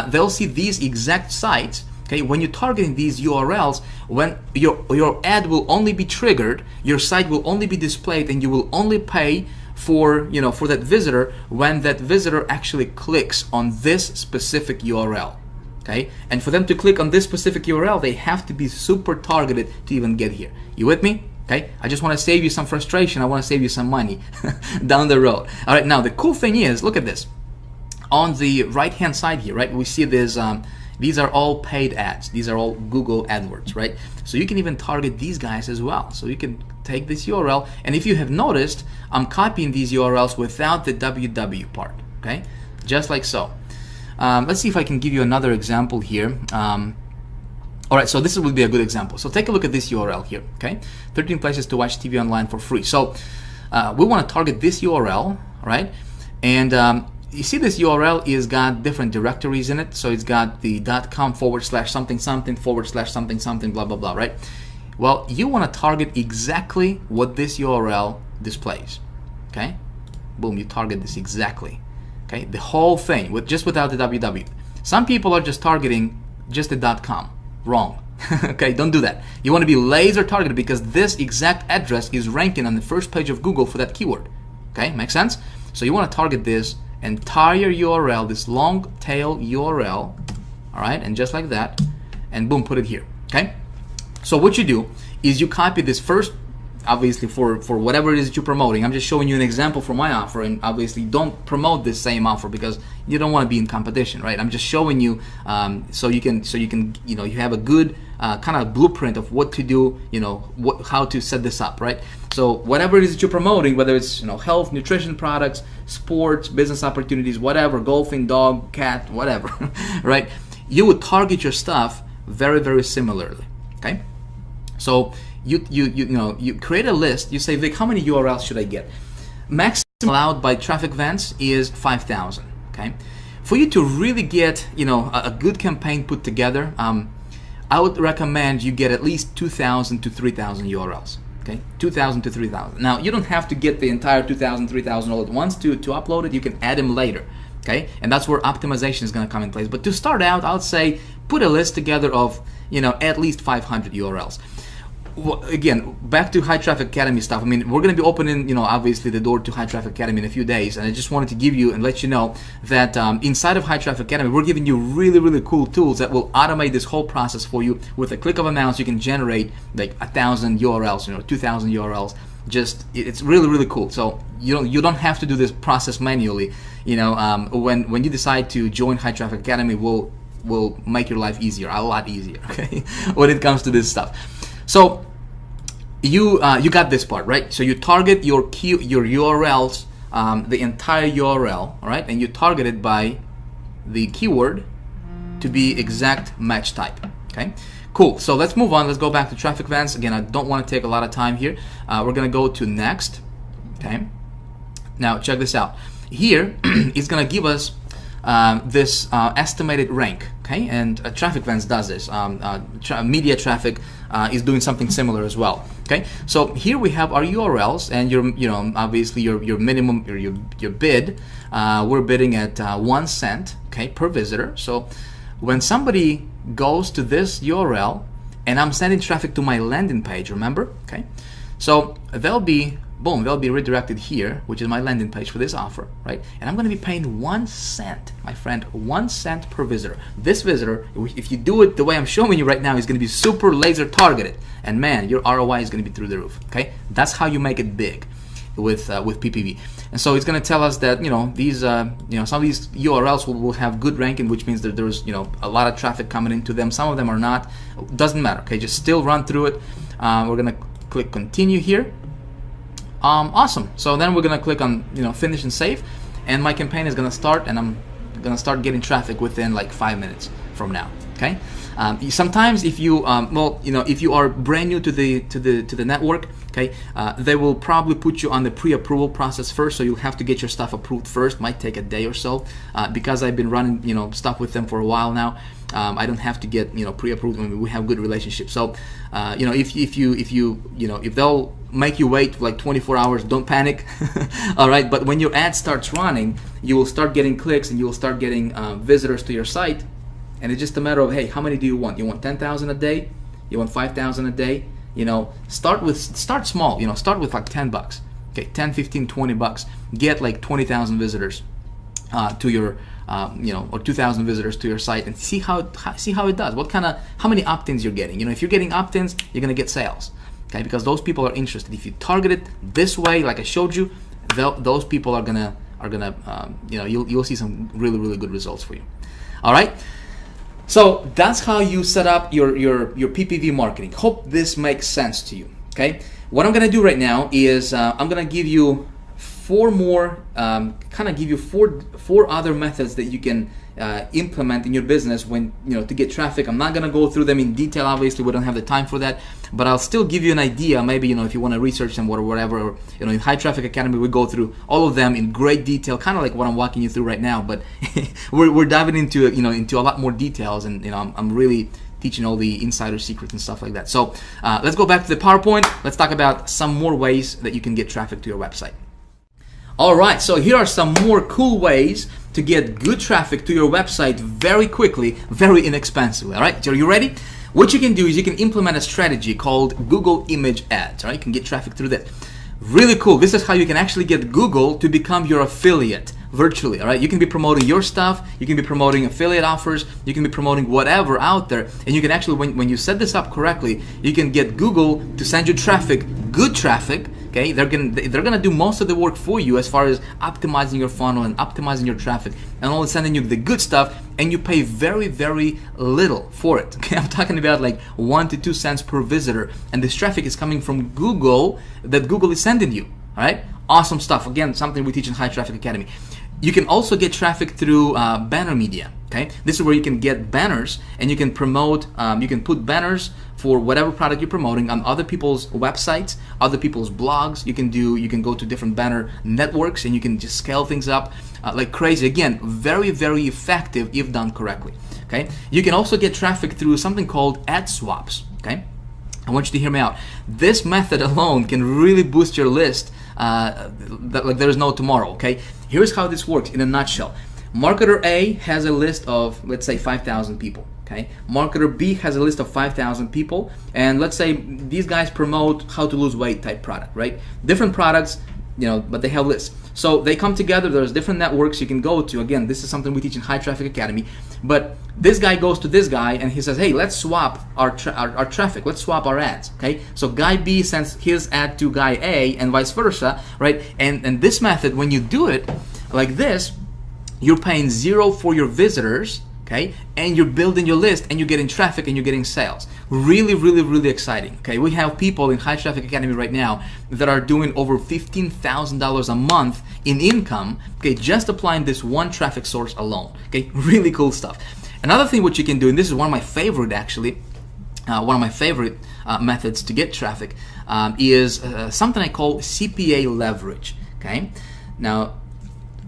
They'll see these exact sites. Okay. When you're targeting these URLs, when your ad will only be triggered, your site will only be displayed, and you will only pay for that visitor when that visitor actually clicks on this specific URL. Okay, and for them to click on this specific URL, they have to be super targeted to even get here. You with me? Okay, I just want to save you some frustration. I want to save you some money down the road. All right, now the cool thing is, look at this. On the right hand side here, right, we see this these are all paid ads. These are all Google AdWords, right? So you can even target these guys as well. So you can take this URL, and if you have noticed, I'm copying these URLs without the www part, okay? Just like so. Let's see if I can give you another example here. All right, so this will be a good example. So take a look at this URL here, okay? 13 places to watch TV online for free. So we want to target this URL, right? And you see this URL is got different directories in it. So it's got the .com/something something /something something blah blah blah, right? Well, you want to target exactly what this URL displays. Okay, boom, you target this exactly. Okay, the whole thing without the www. Some people are just targeting just the .com. Wrong. Okay, don't do that. You want to be laser targeted because this exact address is ranking on the first page of Google for that keyword. Okay, makes sense? So you want to target this entire URL, this long tail URL, all right, and just like that, and boom, put it here. Okay, so what you do is you copy this first, obviously for whatever it is that you're promoting. I'm just showing you an example for my offer, and obviously don't promote this same offer because you don't want to be in competition, right? I'm just showing you so you can you have a good kind of blueprint of what to do, how to set this up, right? So whatever it is that you're promoting, whether it's health, nutrition products, sports, business opportunities, whatever, golfing, dog, cat, whatever, right? You would target your stuff very, very similarly. Okay, so you create a list. You say, Vic, how many URLs should I get? Maximum allowed by Traffic Vents is 5,000. Okay, for you to really get a good campaign put together, I would recommend you get at least 2,000 to 3,000 URLs. Okay, 2,000 to 3,000. Now you don't have to get the entire 2,000, 3,000 all at once to upload it. You can add them later. Okay, and that's where optimization is going to come in place. But to start out, I would say put a list together of at least 500 URLs. Well, again, back to High Traffic Academy stuff. I mean, we're going to be opening, obviously the door to High Traffic Academy in a few days, and I just wanted to give you and let you know that inside of High Traffic Academy, we're giving you really, really cool tools that will automate this whole process for you. With a click of a mouse, you can generate like 1,000 URLs, 2,000 URLs. It's really, really cool. So you don't have to do this process manually. When you decide to join High Traffic Academy, will make your life easier, a lot easier. Okay, when it comes to this stuff. So you got this part, right? So you target your URLs, the entire URL, all right, and you target it by the keyword to be exact match type. Okay, cool. So let's move on. Let's go back to Traffic Vents. Again, I don't want to take a lot of time here. We're gonna go to next. Okay. Now check this out. Here it's gonna give us this estimated rank. Okay, and Traffic Vents does this. Media traffic is doing something similar as well. Okay, so here we have our URLs, and obviously your minimum or your bid. We're bidding at 1 cent, okay, per visitor. So when somebody goes to this URL, and I'm sending traffic to my landing page, remember? Okay, so they'll be redirected here, which is my landing page for this offer, right? And I'm going to be paying 1 cent, my friend, 1 cent per visitor. This visitor, if you do it the way I'm showing you right now, is going to be super laser targeted, and man, your ROI is going to be through the roof. Okay, that's how you make it big. with PPV. And so it's going to tell us that these some of these URLs will have good ranking, which means that there's a lot of traffic coming into them. Some of them are not. Doesn't matter. Okay, just still run through it. We're going to click continue here. Awesome. So then we're going to click on finish and save, and my campaign is going to start, and I'm going to start getting traffic within like 5 minutes from now. Okay. Sometimes if you if you are brand new to the network, okay, they will probably put you on the pre-approval process first, so you'll have to get your stuff approved first. Might take a day or so. Because I've been running stuff with them for a while now, I don't have to get pre-approved. I mean, we have good relationships. So if they'll make you wait like 24 hours, don't panic. All right, but when your ad starts running, you will start getting clicks and you will start getting visitors to your site. And it's just a matter of, hey, how many do you want? You want 10,000 a day? You want 5,000 a day? Start small. Start with like $10. Okay, 10, 15, 20 bucks. Get like 20,000 visitors to your, or 2,000 visitors to your site, and see how it does. How many opt-ins you're getting? If you're getting opt-ins, you're gonna get sales. Okay, because those people are interested. If you target it this way, like I showed you, those people are gonna you'll see some really good results for you. All right. So that's how you set up your PPV marketing. Hope this makes sense to you. Okay, what I'm gonna do right now is I'm gonna give you four more, four other methods that you can implement in your business when to get traffic. I'm not gonna go through them in detail. Obviously, we don't have the time for that, but I'll still give you an idea. Maybe if you want to research them or whatever. Or, in High Traffic Academy, we go through all of them in great detail, kind of like what I'm walking you through right now. But we're diving into into a lot more details, and I'm really teaching all the insider secrets and stuff like that. So let's go back to the PowerPoint. Let's talk about some more ways that you can get traffic to your website. All right, so here are some more cool ways to get good traffic to your website very quickly, very inexpensively. All right, so are you ready? What you can do is you can implement a strategy called Google Image Ads. All right, you can get traffic through that. Really cool. This is how you can actually get Google to become your affiliate virtually. All right, you can be promoting your stuff, you can be promoting affiliate offers, you can be promoting whatever out there, and you can actually, when you set this up correctly, you can get Google to send you traffic, good traffic. Okay, they're gonna do most of the work for you as far as optimizing your funnel and optimizing your traffic, and only sending you the good stuff, and you pay very little for it. Okay, I'm talking about like 1 to 2 cents per visitor, and this traffic is coming from Google that Google is sending you. All right, awesome stuff. Again, something we teach in High Traffic Academy. You can also get traffic through banner media. Okay, this is where you can get banners and you can promote. You can put banners for whatever product you're promoting on other people's websites, other people's blogs. You can go to different banner networks and you can just scale things up like crazy. Again, very effective if done correctly. Okay, you can also get traffic through something called ad swaps. Okay, I want you to hear me out. This method alone can really boost your list like there is no tomorrow. Okay, here's how this works in a nutshell. Marketer A has a list of, let's say, 5,000 people. Okay, marketer B has a list of 5,000 people, and let's say these guys promote how to lose weight type product, right? Different products, but they have lists. So they come together. There's different networks you can go to. Again, this is something we teach in High Traffic Academy. But this guy goes to this guy and he says, hey, let's swap our traffic. Let's swap our ads. Okay, so guy B sends his ad to guy A and vice versa, right? And this method, when you do it like this, you're paying 0 for your visitors. Okay, and you're building your list and you're getting traffic and you're getting sales. Really exciting. Okay, we have people in High Traffic Academy right now that are doing over $15,000 a month in income, okay, just applying this one traffic source alone. Okay, really cool stuff. Another thing what you can do, and this is one of my favorite actually, methods to get traffic is something I call CPA leverage. Okay, now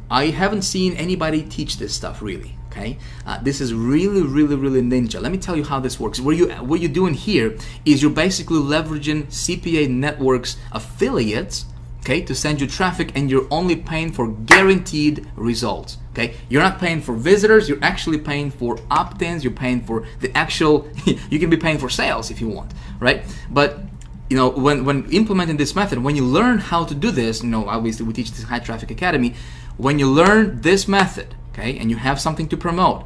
I haven't seen anybody teach this stuff really. Okay, this is really ninja. Let me tell you how this works. What you're doing here is you're basically leveraging CPA networks affiliates, okay, to send you traffic, and you're only paying for guaranteed results. Okay, you're not paying for visitors. You're actually paying for opt-ins. You're paying for the actual. You can be paying for sales if you want, right? But when implementing this method, when you learn how to do this, obviously we teach this High Traffic Academy. When you learn this method, okay, and you have something to promote,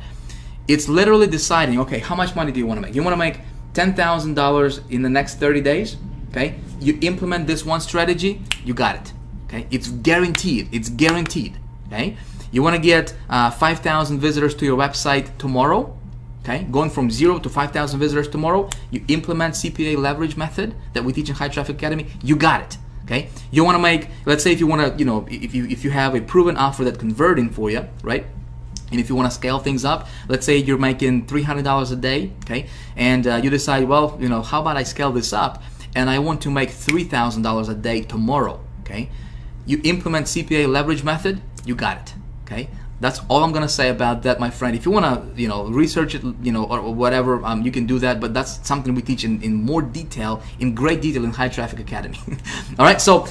it's literally deciding, okay, how much money do you want to make? You want to make $10,000 in the next 30 days? Okay, you implement this one strategy, you got it. Okay, it's guaranteed. It's guaranteed. Okay, you want to get 5,000 visitors to your website tomorrow. Okay, going from 0 to 5,000 visitors tomorrow. You implement CPA leverage method that we teach in High Traffic Academy. You got it. Okay, you want to make, let's say if you want to, if you have a proven offer that's converting for you, right? And if you want to scale things up, let's say you're making $300 a day, okay, and you decide, well, how about I scale this up and I want to make $3,000 a day tomorrow, okay? You implement CPA leverage method, you got it, okay? That's all I'm gonna say about that, my friend. If you wanna, research it, or whatever, you can do that. But that's something we teach in more detail, in great detail, in High Traffic Academy. All right. So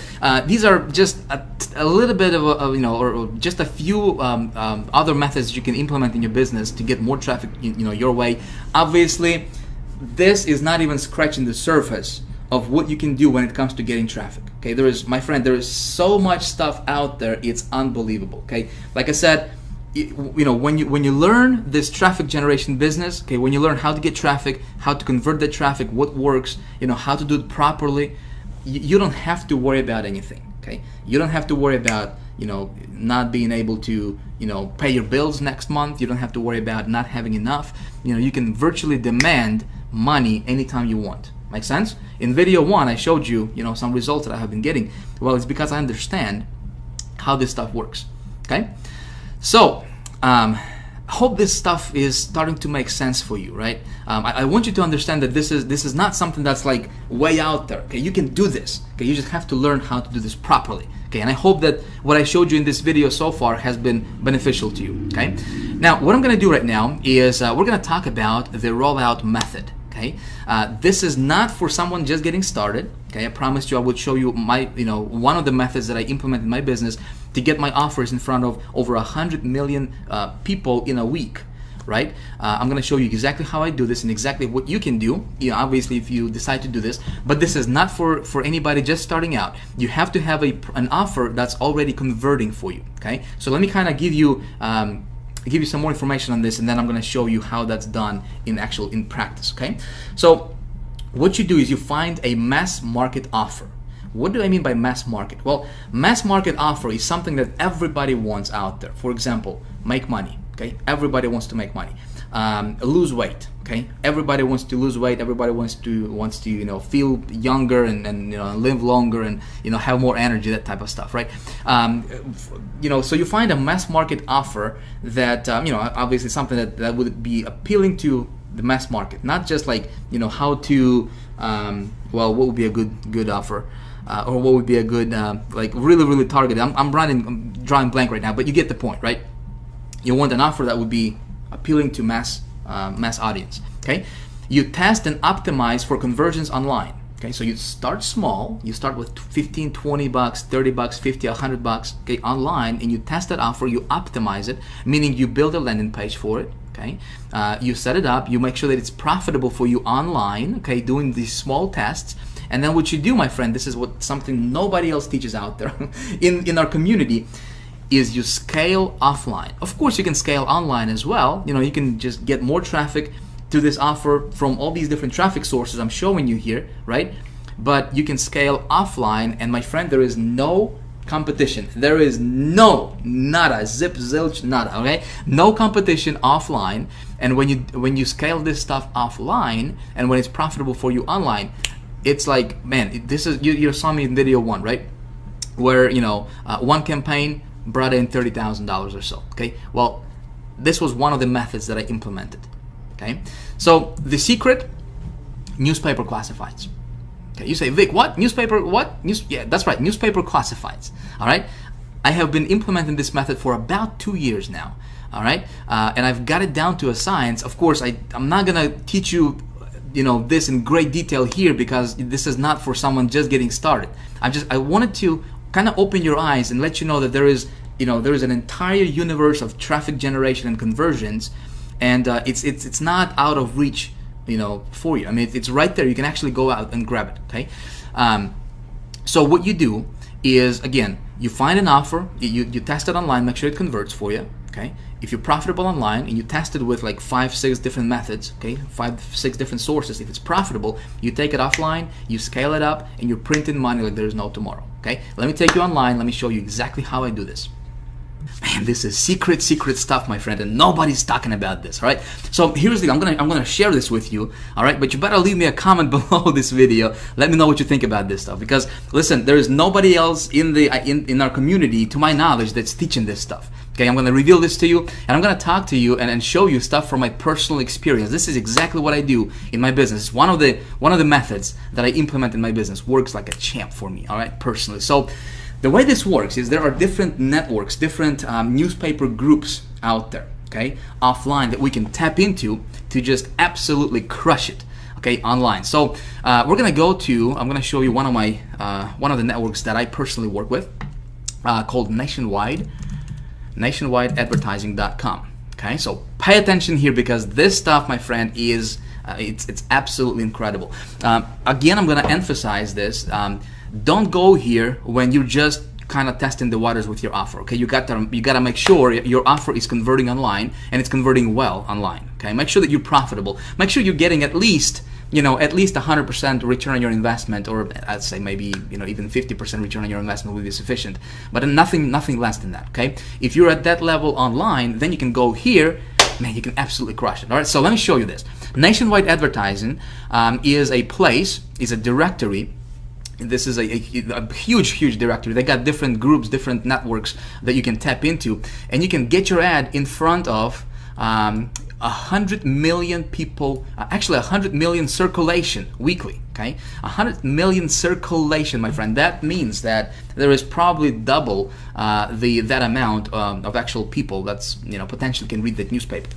these are just a little bit of or just a few other methods you can implement in your business to get more traffic, your way. Obviously, this is not even scratching the surface of what you can do when it comes to getting traffic. Okay, there is so much stuff out there, it's unbelievable. Okay, like I said, when you learn this traffic generation business, okay, when you learn how to get traffic, how to convert that traffic, what works, how to do it properly, you don't have to worry about anything. Okay, you don't have to worry about not being able to pay your bills next month. You don't have to worry about not having enough. You can virtually demand money anytime you want. Make sense? In video 1, I showed you, some results that I have been getting. Well, it's because I understand how this stuff works. Okay? So, hope this stuff is starting to make sense for you, right? I want you to understand that this is not something that's like way out there. Okay, you can do this. Okay, you just have to learn how to do this properly. Okay, and I hope that what I showed you in this video so far has been beneficial to you. Okay, now what I'm going to do right now is we're going to talk about the rollout method. Okay, this is not for someone just getting started. Okay, I promised you I would show you my, one of the methods that I implement in my business to get my offers in front of over 100 million people in a week. Right? I'm going to show you exactly how I do this and exactly what you can do. Obviously, if you decide to do this, but this is not for anybody just starting out. You have to have an offer that's already converting for you. Okay, so let me kind of give you some more information on this, and then I'm going to show you how that's done in practice. Okay, so what you do is you find a mass market offer. What do I mean by mass market? Well, mass market offer is something that everybody wants out there. For example, make money. Okay, everybody wants to make money. Lose weight. Okay, everybody wants to lose weight. Everybody wants to feel younger and live longer and have more energy. That type of stuff, right? So you find a mass market offer that obviously something that would be appealing to the mass market, not just like how to what would be a good offer. Or what would be a good like really targeted. I'm drawing blank right now, but you get the point, right? You want an offer that would be appealing to mass audience. Okay, you test and optimize for conversions online. Okay, so you start small. You start with 15, 20 bucks, 30 bucks, 50, 100 bucks. Okay, online, and you test that offer. You optimize it, meaning you build a landing page for it. Okay, you set it up. You make sure that it's profitable for you online. Okay, doing these small tests. And then what you do, my friend, this is something nobody else teaches out there in our community, is you scale offline. Of course, you can scale online as well. You can just get more traffic to this offer from all these different traffic sources I'm showing you here, right? But you can scale offline, and my friend, there is no competition. There is nada, zip, zilch, nada, okay? No competition offline. And when you scale this stuff offline, and when it's profitable for you online, it's like, man, this is, you saw me in video 1, right? Where, one campaign brought in $30,000 or so, okay? Well, this was one of the methods that I implemented, okay? So the secret, newspaper classifieds. Okay, you say, Vic, what? Newspaper, what? Yeah, that's right, newspaper classifieds, all right? I have been implementing this method for about 2 years now, all right? And I've got it down to a science. Of course, I'm not gonna teach you this in great detail here, because this is not for someone just getting started. I wanted to kind of open your eyes and let you know that there is an entire universe of traffic generation and conversions, and it's not out of reach for you. I mean, it's right there. You can actually go out and grab it. Okay, so what you do is, again, you find an offer, you test it online, make sure it converts for you. Okay, if you're profitable online and you test it with like 5-6 different methods, okay, 5-6 different sources, if it's profitable, you take it offline, you scale it up, and you're printing money like there's no tomorrow. Okay, let me take you online. Let me show you exactly how I do this. Man, this is secret stuff, my friend, and nobody's talking about this. All right. So here's the thing. I'm gonna share this with you. All right. But you better leave me a comment below this video. Let me know what you think about this stuff. Because listen, there is nobody else in our community, to my knowledge, that's teaching this stuff. Okay. I'm gonna reveal this to you, and I'm gonna talk to you and show you stuff from my personal experience. This is exactly what I do in my business. It's one of the methods that I implement in my business. Works like a champ for me. All right. Personally. So the way this works is there are different networks, different newspaper groups out there, okay, offline that we can tap into to just absolutely crush it, okay, online. So we're gonna go to, I'm gonna show you one of the networks that I personally work with, called nationwideadvertising.com. Okay, so pay attention here because this stuff, my friend, is it's absolutely incredible. Again, I'm gonna emphasize this. Don't go here when you're just kind of testing the waters with your offer. Okay, you gotta make sure your offer is converting online and it's converting well online. Okay, make sure that you're profitable. Make sure you're getting at least 100% return on your investment, or I'd say maybe even 50% return on your investment will be sufficient. But nothing less than that. Okay, if you're at that level online, then you can go here. Man, you can absolutely crush it. All right, so let me show you this. Nationwide Advertising is a directory. This is a huge directory. They got different groups, different networks that you can tap into, and you can get your ad in front of 100 million people, actually 100 million circulation weekly. Okay, 100 million circulation, my friend. That means that there is probably double that amount of actual people that's potentially can read that newspaper.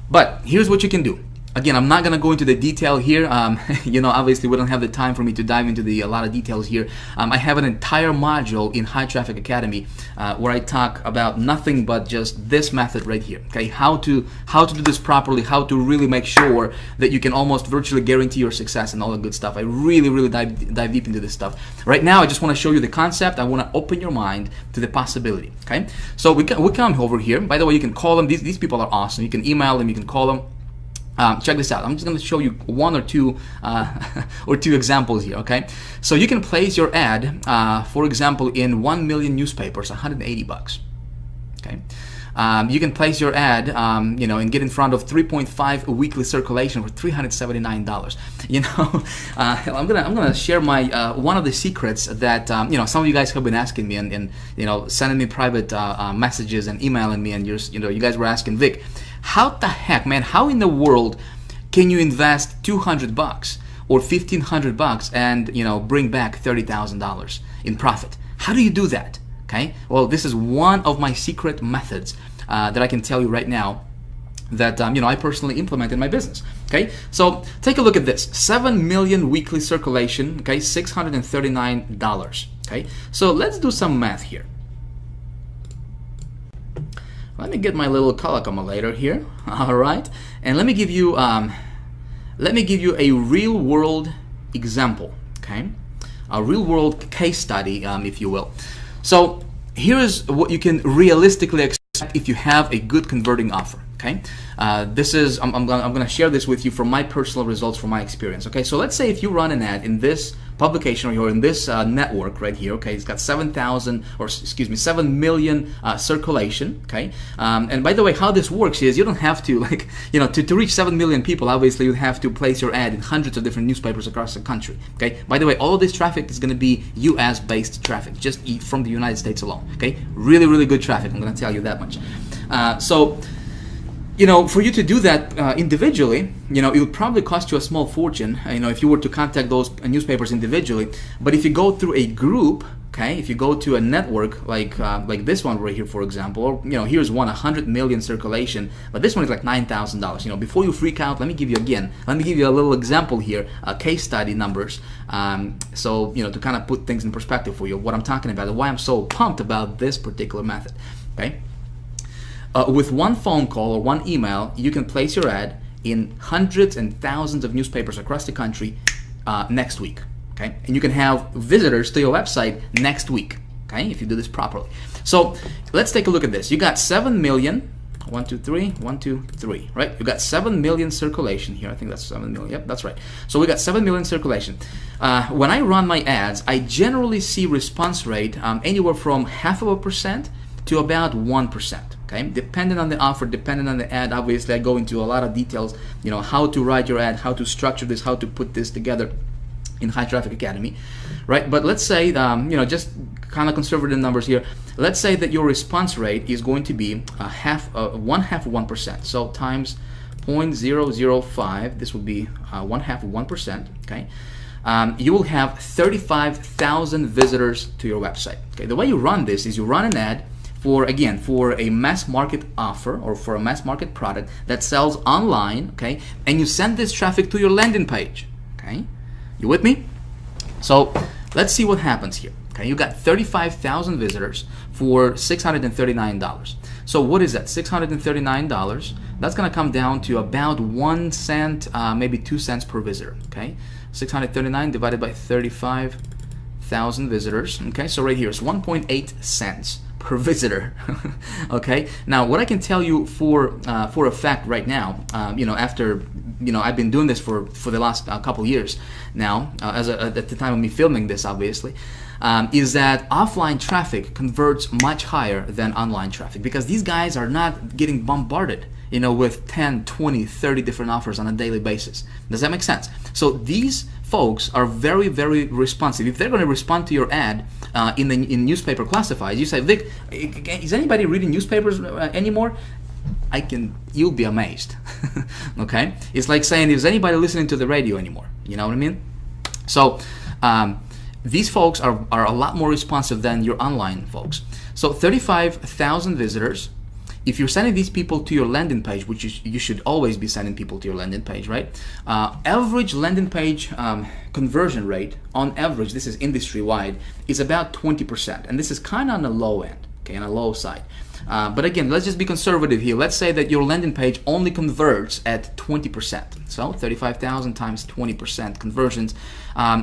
But here's what you can do. Again, I'm not going to go into the detail here. Obviously we don't have the time for me to dive into a lot of details here. I have an entire module in High Traffic Academy where I talk about nothing but just this method right here. Okay, how to do this properly, how to really make sure that you can almost virtually guarantee your success and all the good stuff. I really dive deep into this stuff. Right now, I just want to show you the concept. I want to open your mind to the possibility. Okay, so we come over here. By the way, you can call them. These people are awesome. You can email them. You can call them. Check this out. I'm just going to show you one or two examples here. Okay, so you can place your ad, for example, in 1 million newspapers, $180. Okay, you can place your ad, and get in front of 3.5 weekly circulation for $379. I'm gonna share my one of the secrets that some of you guys have been asking me and sending me private messages and emailing me, and you guys were asking, Vic, how the heck, man, how in the world can you invest $200 or $1,500 and bring back $30,000 in profit? How do you do that? Okay, well, this is one of my secret methods that I can tell you right now that I personally implement in my business. Okay, so take a look at this: 7 million weekly circulation. Okay, $639. Okay, so let's do some math here. Let me get my little calculator here. All right, and let me give you a real world example. Okay, a real world case study, if you will. So here is what you can realistically expect if you have a good converting offer. Okay, this is I'm going to share this with you from my personal results, from my experience. Okay, so let's say if you run an ad in this publication or in this network right here. Okay, it's got 7 million circulation. Okay, and by the way, how this works is you don't have to to reach 7 million people. Obviously, you have to place your ad in hundreds of different newspapers across the country. Okay, by the way, all of this traffic is going to be US based traffic, just from the United States alone. Okay, really good traffic. I'm going to tell you that much. So for you to do that individually, it would probably cost you a small fortune, if you were to contact those newspapers individually. But if you go through a group, okay, if you go to a network like this one right here, for example, or here's 100 million circulation, but this one is like $9,000. Before you freak out, let me give you a little example here, case study numbers, so to kind of put things in perspective for you, what I'm talking about and why I'm so pumped about this particular method. Okay. With one phone call or one email, you can place your ad in hundreds and thousands of newspapers across the country next week. Okay, and you can have visitors to your website next week. Okay, if you do this properly. So let's take a look at this. You got 7 million 1, 2, 3, 1, 2, 3, right? You got 7 million circulation here. I think that's 7 million. Yep, that's right. So we got 7 million circulation. When I run my ads, I generally see response rate anywhere from 0.5% to about 1%. Okay, depending on the offer, depending on the ad. Obviously, I go into a lot of details. You know, how to write your ad, how to structure this, how to put this together in High Traffic Academy, right? But let's say, you know, just kind of conservative numbers here. Let's say that your response rate is going to be 1/2%. So times 0.005, this would be 1/2%. Okay, you will have 35,000 visitors to your website. Okay, the way you run this is you run an ad for, again, for a mass market offer or for a mass market product that sells online. Okay, and you send this traffic to your landing page. Okay. You with me? So let's see what happens here. Okay, you got 35,000 visitors for $639. So what is that? $639. That's going to come down to about 1 cent, maybe 2 cents per visitor. Okay, 639 divided by 35,000 visitors. Okay, so right here is 1.8 cents per visitor. Okay, now what I can tell you for a fact right now, you know, after, you know, I've been doing this for the last couple years now, at the time of me filming this, obviously, is that offline traffic converts much higher than online traffic, because these guys are not getting bombarded, you know, with 10, 20, 30 different offers on a daily basis. Does that make sense? So these folks are very, very responsive. If they're going to respond to your ad in newspaper classifieds, you say, Vic, is anybody reading newspapers anymore? You'll be amazed. Okay, it's like saying, is anybody listening to the radio anymore? You know what I mean? So these folks are a lot more responsive than your online folks. So 35,000 visitors. If you're sending these people to your landing page, which you should always be sending people to your landing page, right? Average landing page conversion rate, on average, this is industry-wide, is about 20%. And this is kind of on the low end, okay, on the low side. But again, let's just be conservative here. Let's say that your landing page only converts at 20%. So 35,000 times 20% conversions,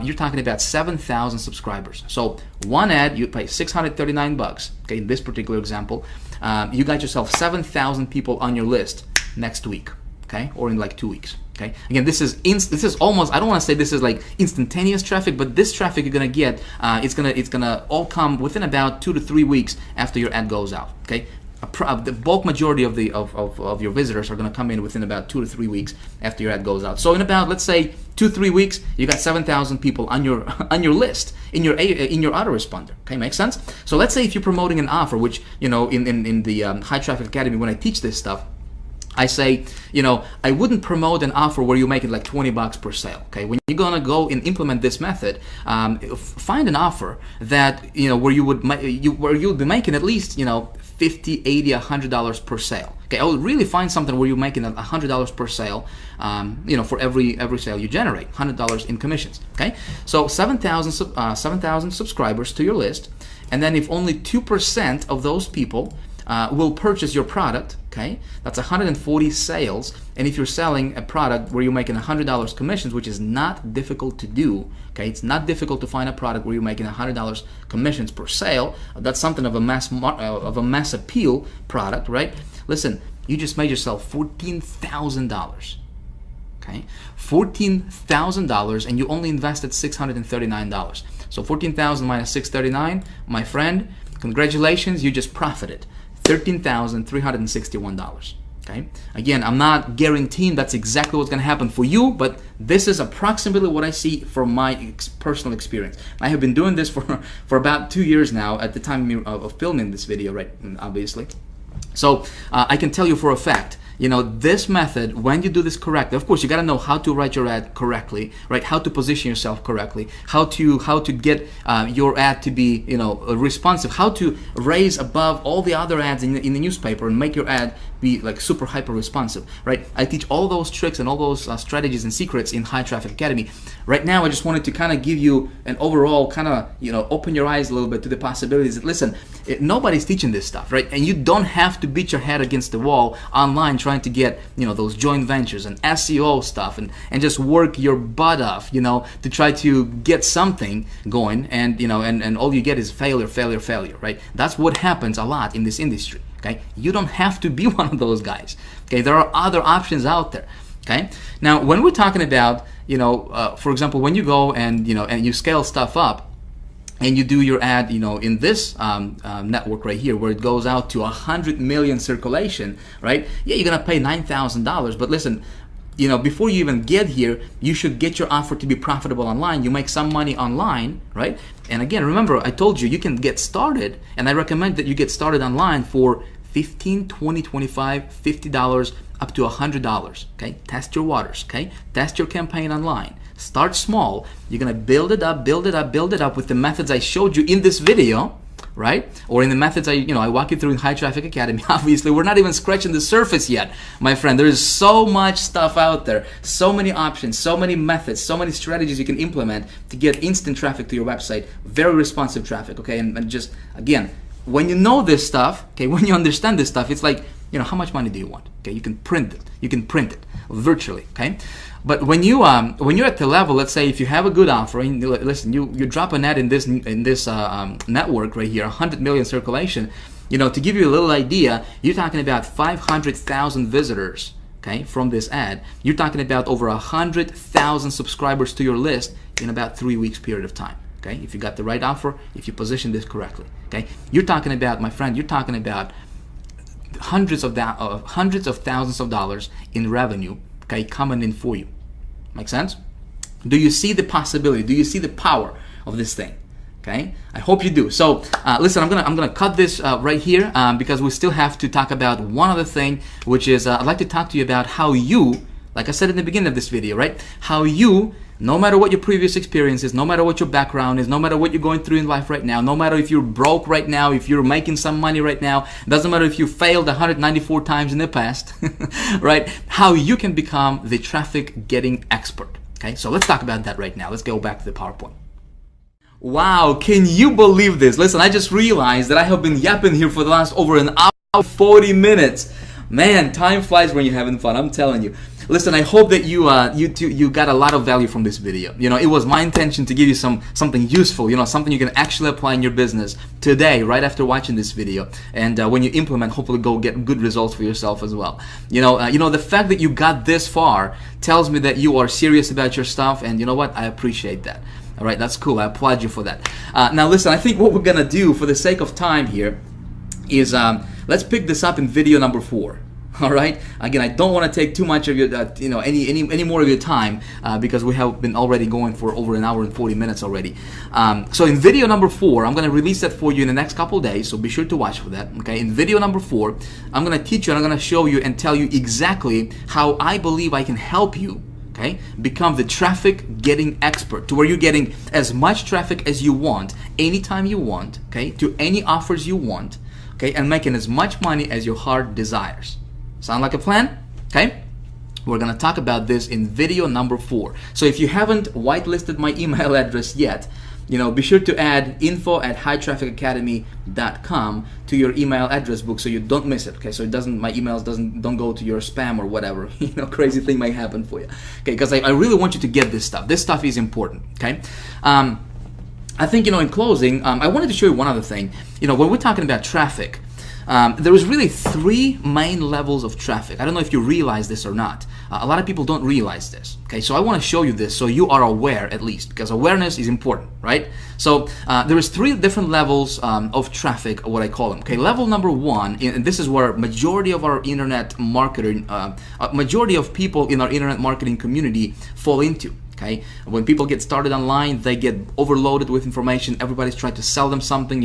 you're talking about 7,000 subscribers. So one ad, you pay $639. Okay, in this particular example, you got yourself 7,000 people on your list next week. Okay, or in like 2 weeks. Okay, again, this is almost, I don't want to say this is like instantaneous traffic, but this traffic you're gonna get, it's gonna all come within about 2 to 3 weeks after your ad goes out. Okay, the bulk majority of your visitors are gonna come in within about 2 to 3 weeks after your ad goes out. So in about, let's say, 2-3 weeks, you got 7,000 people on your list in your autoresponder. Okay, makes sense? So let's say if you're promoting an offer, which, you know, in the High Traffic Academy, when I teach this stuff, I say, you know, I wouldn't promote an offer where you make it like $20 per sale. Okay, when you're gonna go and implement this method, find an offer that, you know, where you'll be making at least, you know, $50, $80, $100 per sale. Okay, I would really find something where you're making $100 per sale, you know, for every sale you generate, $100 in commissions. Okay, so 7,000 subscribers to your list, and then if only 2% of those people will purchase your product, okay, that's 140 sales. And if you're selling a product where you're making $100 commissions, which is not difficult to do, okay, it's not difficult to find a product where you're making $100 commissions per sale. That's something of a mass appeal product, right? Listen, you just made yourself $14,000. Okay, $14,000, and you only invested $639. So 14,000 minus 639, my friend, congratulations, you just profited $13,361. Okay, again, I'm not guaranteing that's exactly what's going to happen for you, but this is approximately what I see from my personal experience. I have been doing this for about 2 years now at the time of filming this video, right? Obviously. So I can tell you for a fact, you know, this method, when you do this correctly, of course, you got to know how to write your ad correctly, right? How to position yourself correctly, how to get your ad to be, you know, responsive, how to raise above all the other ads in the newspaper and make your ad be like super hyper responsive, right? I teach all those tricks and all those strategies and secrets in High Traffic Academy. Right now, I just wanted to kind of give you an overall kind of, you know, open your eyes a little bit to the possibilities. Listen, Nobody's teaching this stuff, right? And you don't have to beat your head against the wall online trying to get, those joint ventures and SEO stuff and just work your butt off, to try to get something going, and and all you get is failure, right? That's what happens a lot in this industry. Okay, you don't have to be one of those guys. Okay, there are other options out there. Okay, now when we're talking about, for example, when you go and and you scale stuff up, and you do your ad, in this network right here, where it goes out to 100 million circulation, right? Yeah, you're gonna pay $9,000, but listen, before you even get here, you should get your offer to be profitable online. You make some money online, right? And again, remember, I told you can get started, and I recommend that you get started online for $15, $20, $25, $50, up to $100, okay? Test your waters, okay? Test your campaign online. Start small. You're gonna build it up with the methods I showed you in this video, right? Or in the methods I walk you through in High Traffic Academy. Obviously, we're not even scratching the surface yet, my friend. There is so much stuff out there, so many options, so many methods, so many strategies you can implement to get instant traffic to your website, very responsive traffic, okay? And just, again, when you know this stuff, okay, when you understand this stuff, it's like, how much money do you want? Okay, you can print it virtually, okay? But when you're at the level, let's say if you have a good offer, and listen, you drop an ad in this network right here, 100 million circulation, to give you a little idea, you're talking about 500,000 visitors, okay, from this ad. You're talking about over 100,000 subscribers to your list in about 3 weeks period of time. Okay, if you got the right offer, if you position this correctly, okay, you're talking about, my friend, you're talking about hundreds of thousands of dollars in revenue, okay, coming in for you. Make sense? Do you see the possibility? Do you see the power of this thing? Okay, I hope you do. So listen, I'm gonna cut this right here because we still have to talk about one other thing, which is I'd like to talk to you about how you, like I said in the beginning of this video, right? How you, no matter what your previous experience is, no matter what your background is, no matter what you're going through in life right now, no matter if you're broke right now, if you're making some money right now, doesn't matter if you failed 194 times in the past, right? How you can become the traffic getting expert. Okay, so let's talk about that right now. Let's go back to the PowerPoint. Wow, can you believe this? Listen, I just realized that I have been yapping here for the last over an hour, 40 minutes. Man, time flies when you're having fun, I'm telling you. Listen, I hope that you got a lot of value from this video. It was my intention to give you something useful, something you can actually apply in your business today, right after watching this video. And when you implement, hopefully go get good results for yourself as well. The fact that you got this far tells me that you are serious about your stuff, and you know what? I appreciate that. All right, that's cool. I applaud you for that. Now listen, I think what we're gonna do for the sake of time here is let's pick this up in video number 4. All right. Again, I don't want to take too much of your, any more of your time because we have been already going for over an hour and 40 minutes already. So in video number 4, I'm going to release that for you in the next couple days. So be sure to watch for that. Okay. In video number 4, I'm going to teach you and I'm going to show you and tell you exactly how I believe I can help you. Okay, become the traffic getting expert, to where you're getting as much traffic as you want, anytime you want. Okay, to any offers you want. Okay, and making as much money as your heart desires. Sound like a plan? Okay, we're gonna talk about this in video number 4. So if you haven't whitelisted my email address yet, be sure to add info@hightrafficacademy.com to your email address book so you don't miss it. Okay, so my emails don't go to your spam or whatever. Crazy thing might happen for you. Okay, because I really want you to get this stuff. This stuff is important. Okay. I think in closing, I wanted to show you one other thing. When we're talking about traffic, there is really 3 main levels of traffic. I don't know if you realize this or not. A lot of people don't realize this. Okay, so I want to show you this so you are aware, at least, because awareness is important, right? So there is 3 different levels of traffic, what I call them. Okay, level number 1, and this is where majority of our internet marketing, majority of people in our internet marketing community fall into. Okay, when people get started online, they get overloaded with information. Everybody's trying to sell them something.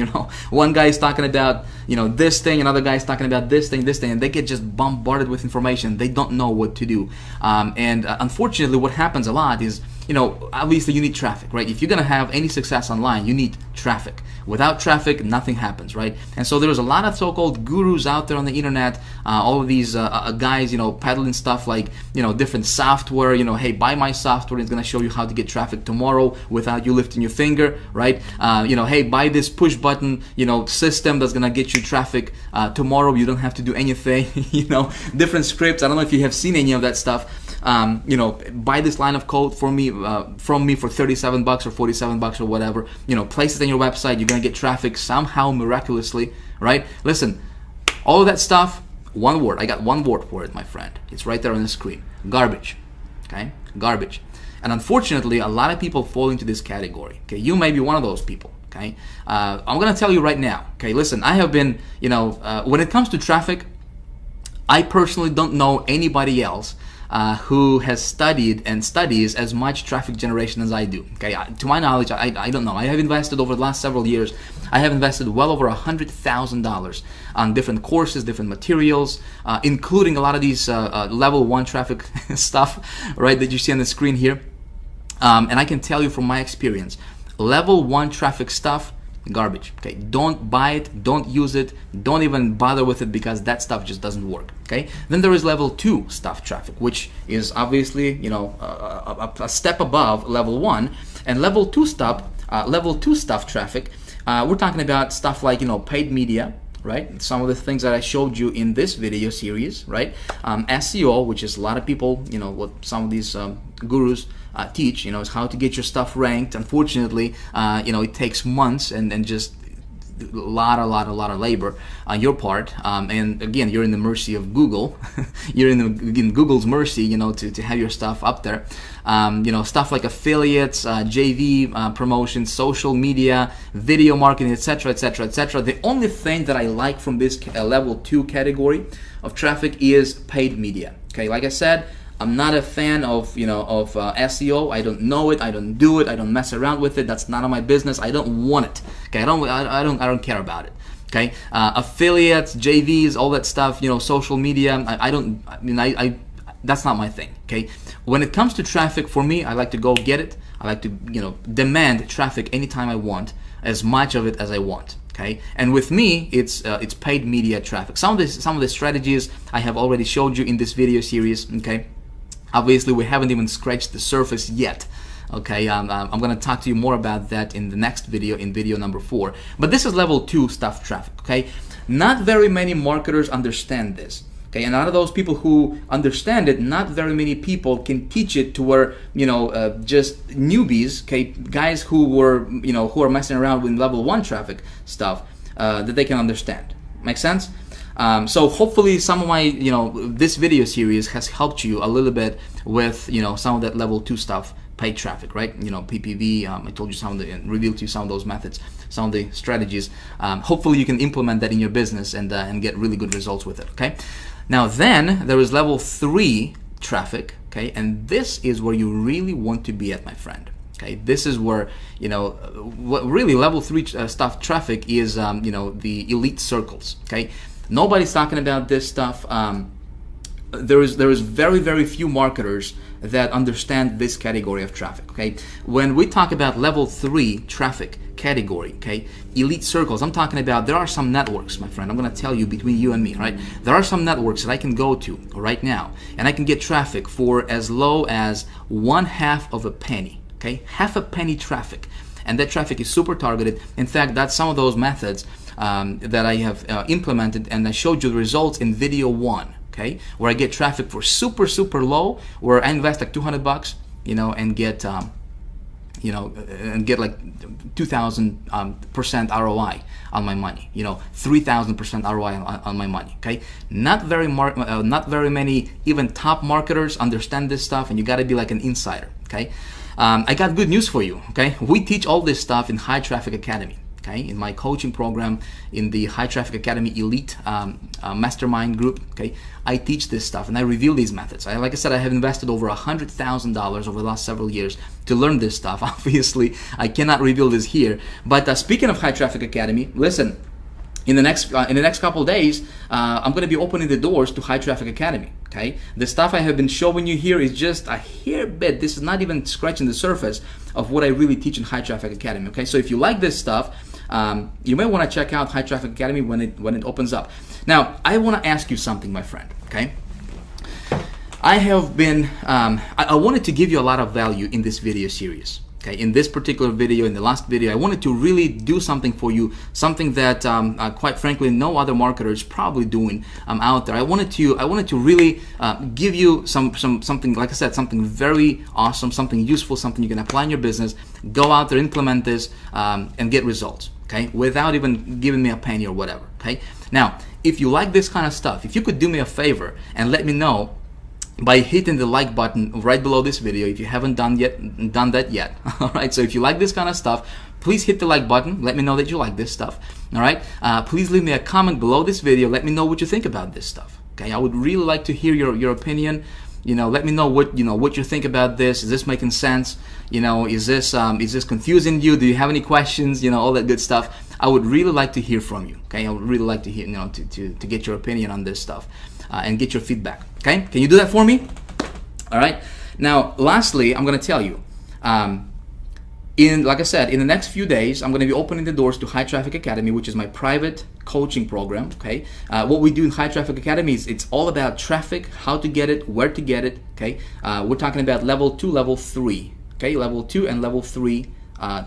One guy is talking about this thing, another guy is talking about this thing, and they get just bombarded with information. They don't know what to do, and unfortunately, what happens a lot is you know, obviously you need traffic, right? If you're gonna have any success online, you need traffic. Without traffic, nothing happens, right? And so there's a lot of so-called gurus out there on the internet, all of these guys, you know, peddling stuff like, you know, different software, you know, hey, buy my software, it's gonna show you how to get traffic tomorrow without you lifting your finger, right? You know, hey, buy this push button, you know, system that's gonna get you traffic tomorrow, you don't have to do anything, you know, different scripts. I don't know if you have seen any of that stuff. You know, buy this line of code for me from me for 37 bucks or 47 bucks or whatever. You know, place it on your website. You're gonna get traffic somehow miraculously, right? Listen, all of that stuff, one word. I got one word for it, my friend. It's right there on the screen. Garbage. Okay, garbage. And unfortunately, a lot of people fall into this category. Okay, you may be one of those people. Okay, I'm gonna tell you right now. Okay, listen, I have been, you know, when it comes to traffic, I personally don't know anybody else who has studied and studies as much traffic generation as I do. Okay, to my knowledge, I don't know. I have invested over the last several years. I have invested well over $100,000 on different courses, different materials, including a lot of these level 1 traffic stuff, right, that you see on the screen here. And I can tell you from my experience, level 1 traffic stuff, garbage. Okay, don't buy it, don't use it, don't even bother with it, because that stuff just doesn't work. Okay, then there is level 2 stuff traffic, which is obviously, you know, a step above level 1. And level 2 stuff traffic, we're talking about stuff like, you know, paid media, right? Some of the things that I showed you in this video series, right? SEO, which is a lot of people, you know, what some of these gurus teach, you know, is how to get your stuff ranked. Unfortunately, you know, it takes months and just a lot of labor on your part, and again, you're in the mercy of Google. You're in Google's mercy, you know, to have your stuff up there. You know, stuff like affiliates, JV promotions, social media, video marketing, etc., etc., etc. The only thing that I like from this level 2 category of traffic is paid media. Okay, like I said, I'm not a fan of, you know, of SEO. I don't know it. I don't do it. I don't mess around with it. That's none of my business. I don't want it. Okay, I don't care about it. Okay, affiliates, JVs, all that stuff. You know, social media. That's not my thing. Okay, when it comes to traffic, for me, I like to go get it. I like to, you know, demand traffic anytime I want, as much of it as I want. Okay, and with me, it's paid media traffic. Some of the strategies I have already showed you in this video series. Okay. Obviously, we haven't even scratched the surface yet. Okay, I'm going to talk to you more about that in the next video, in video number 4. But this is level 2 stuff traffic. Okay, not very many marketers understand this. Okay, and out of those people who understand it, not very many people can teach it to where, you know, just newbies, okay, guys who were, you know, who are messing around with level 1 traffic stuff, that they can understand. Make sense? So hopefully some of my, you know, this video series has helped you a little bit with, you know, some of that level 2 stuff, paid traffic, right? You know, PPV, I told you some of the, and revealed to you some of those methods, some of the strategies. Hopefully you can implement that in your business and get really good results with it, okay? Now then, there is level 3 traffic, okay? And this is where you really want to be at, my friend. Okay, this is where, you know, what really level 3 stuff traffic is, you know, the elite circles, okay? Nobody's talking about this stuff. There is very few marketers that understand this category of traffic. Okay, when we talk about level 3 traffic category, okay, elite circles, I'm talking about there are some networks, my friend. I'm going to tell you between you and me, right? There are some networks that I can go to right now, and I can get traffic for as low as 1/2 of a penny. Okay, half a penny traffic, and that traffic is super targeted. In fact, that's some of those methods that I have implemented, and I showed you the results in video 1, okay, where I get traffic for super low, where I invest like 200 bucks, you know, and get you know, and get like 2,000% ROI on my money, you know, 3,000% ROI on my money. Okay, not very many even top marketers understand this stuff, and you got to be like an insider. Okay, I got good news for you. Okay, we teach all this stuff in High Traffic Academy. Okay, in my coaching program, in the High Traffic Academy Elite Mastermind group, okay, I teach this stuff and I reveal these methods. Like I said, I have invested over $100,000 over the last several years to learn this stuff. Obviously, I cannot reveal this here. But speaking of High Traffic Academy, listen, in the next couple of days, I'm going to be opening the doors to High Traffic Academy. Okay, the stuff I have been showing you here is just a hair bit. This is not even scratching the surface of what I really teach in High Traffic Academy. Okay, so if you like this stuff, you may want to check out High Traffic Academy when it opens up. Now, I want to ask you something, my friend. Okay, I have been I wanted to give you a lot of value in this video series. Okay, in this particular video, in the last video, I wanted to really do something for you, something that quite frankly no other marketer is probably doing out there. I wanted to really give you something, like I said, something very awesome, something useful, something you can apply in your business. Go out there, implement this, and get results. Okay, without even giving me a penny or whatever. Okay, now if you like this kind of stuff, if you could do me a favor and let me know by hitting the like button right below this video if you haven't done that yet. All right, so if you like this kind of stuff, please hit the like button. Let me know that you like this stuff. All right, please leave me a comment below this video. Let me know what you think about this stuff. Okay, I would really like to hear your opinion. You know, let me know what you think about this. Is this making sense? You know, is this confusing you? Do you have any questions? You know, all that good stuff. I would really like to hear from you. Okay, I would really like to hear, to get your opinion on this stuff and get your feedback. Okay, can you do that for me? All right. Now, lastly, I'm going to tell you, like I said, in the next few days, I'm going to be opening the doors to High Traffic Academy, which is my private coaching program. Okay, what we do in High Traffic Academy is it's all about traffic, how to get it, where to get it. Okay, we're talking about level 2, level 3. Okay, level 2 and level 3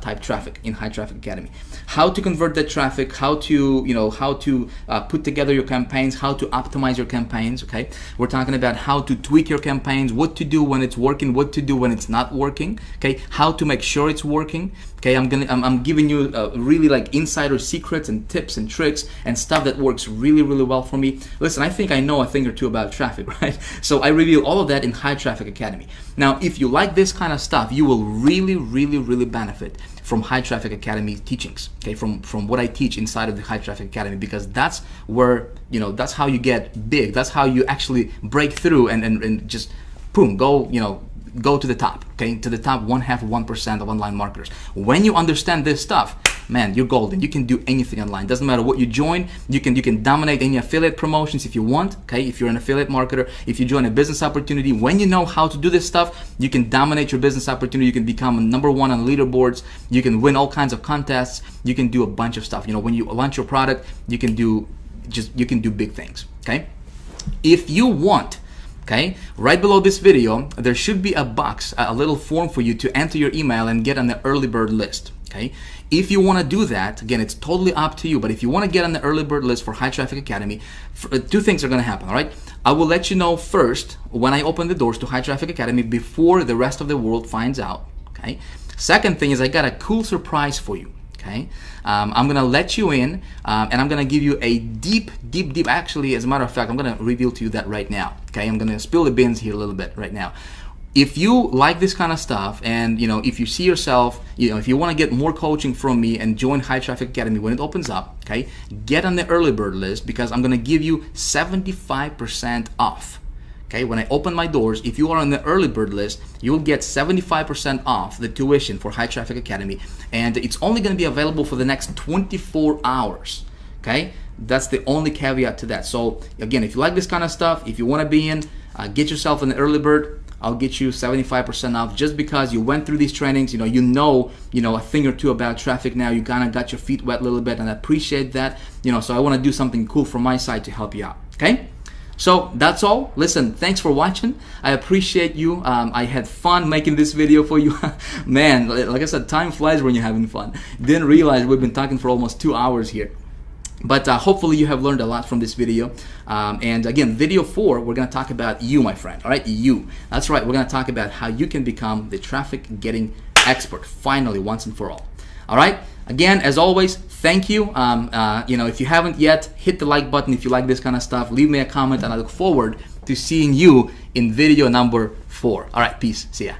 type traffic in High Traffic Academy. How to convert that traffic, how to put together your campaigns, how to optimize your campaigns. Okay, we're talking about how to tweak your campaigns, what to do when it's working, what to do when it's not working. Okay, how to make sure it's working. Okay, I'm giving you really like insider secrets and tips and tricks and stuff that works really well for me. Listen, I think I know a thing or two about traffic, right? So I reveal all of that in High Traffic Academy. Now, if you like this kind of stuff, you will really benefit from High Traffic Academy teachings. Okay, from what I teach inside of the High Traffic Academy, because that's where, that's how you get big. That's how you actually break through and just boom, go to the top. Okay, to the top 0.5% of online marketers. When you understand this stuff, man, you're golden. You can do anything online. Doesn't matter what you join. You can dominate any affiliate promotions if you want. Okay, if you're an affiliate marketer, if you join a business opportunity, when you know how to do this stuff, you can dominate your business opportunity. You can become #1 on leaderboards. You can win all kinds of contests. You can do a bunch of stuff. When you launch your product, you can do big things. Okay, if you want. Okay, right below this video, there should be a box, a little form for you to enter your email and get on the early bird list. Okay, if you want to do that, again, it's totally up to you. But if you want to get on the early bird list for High Traffic Academy, two things are going to happen. All right, I will let you know first when I open the doors to High Traffic Academy before the rest of the world finds out. Okay, second thing is I got a cool surprise for you. Okay, I'm gonna let you in, and I'm gonna give you a deep. Actually, as a matter of fact, I'm gonna reveal to you that right now. Okay, I'm gonna spill the beans here a little bit right now. If you like this kind of stuff, and if you see yourself, if you want to get more coaching from me and join High Traffic Academy when it opens up, okay, get on the early bird list because I'm gonna give you 75% off. Okay, when I open my doors, if you are on the early bird list, you will get 75% off the tuition for High Traffic Academy, and it's only going to be available for the next 24 hours. Okay, that's the only caveat to that. So again, if you like this kind of stuff, if you want to be in, get yourself in the early bird. I'll get you 75% off just because you went through these trainings. You know a thing or two about traffic now. You kind of got your feet wet a little bit, and I appreciate that. So I want to do something cool from my side to help you out. Okay. So that's all. Listen, thanks for watching. I appreciate you. I had fun making this video for you. Man, like I said, time flies when you're having fun. Didn't realize we've been talking for almost 2 hours here. But hopefully you have learned a lot from this video. And again, video 4, we're going to talk about you, my friend. All right, you. That's right. We're going to talk about how you can become the traffic getting expert finally, once and for all. All right. Again, as always, thank you. If you haven't yet, hit the like button if you like this kind of stuff. Leave me a comment, and I look forward to seeing you in video number 4. All right, peace. See ya.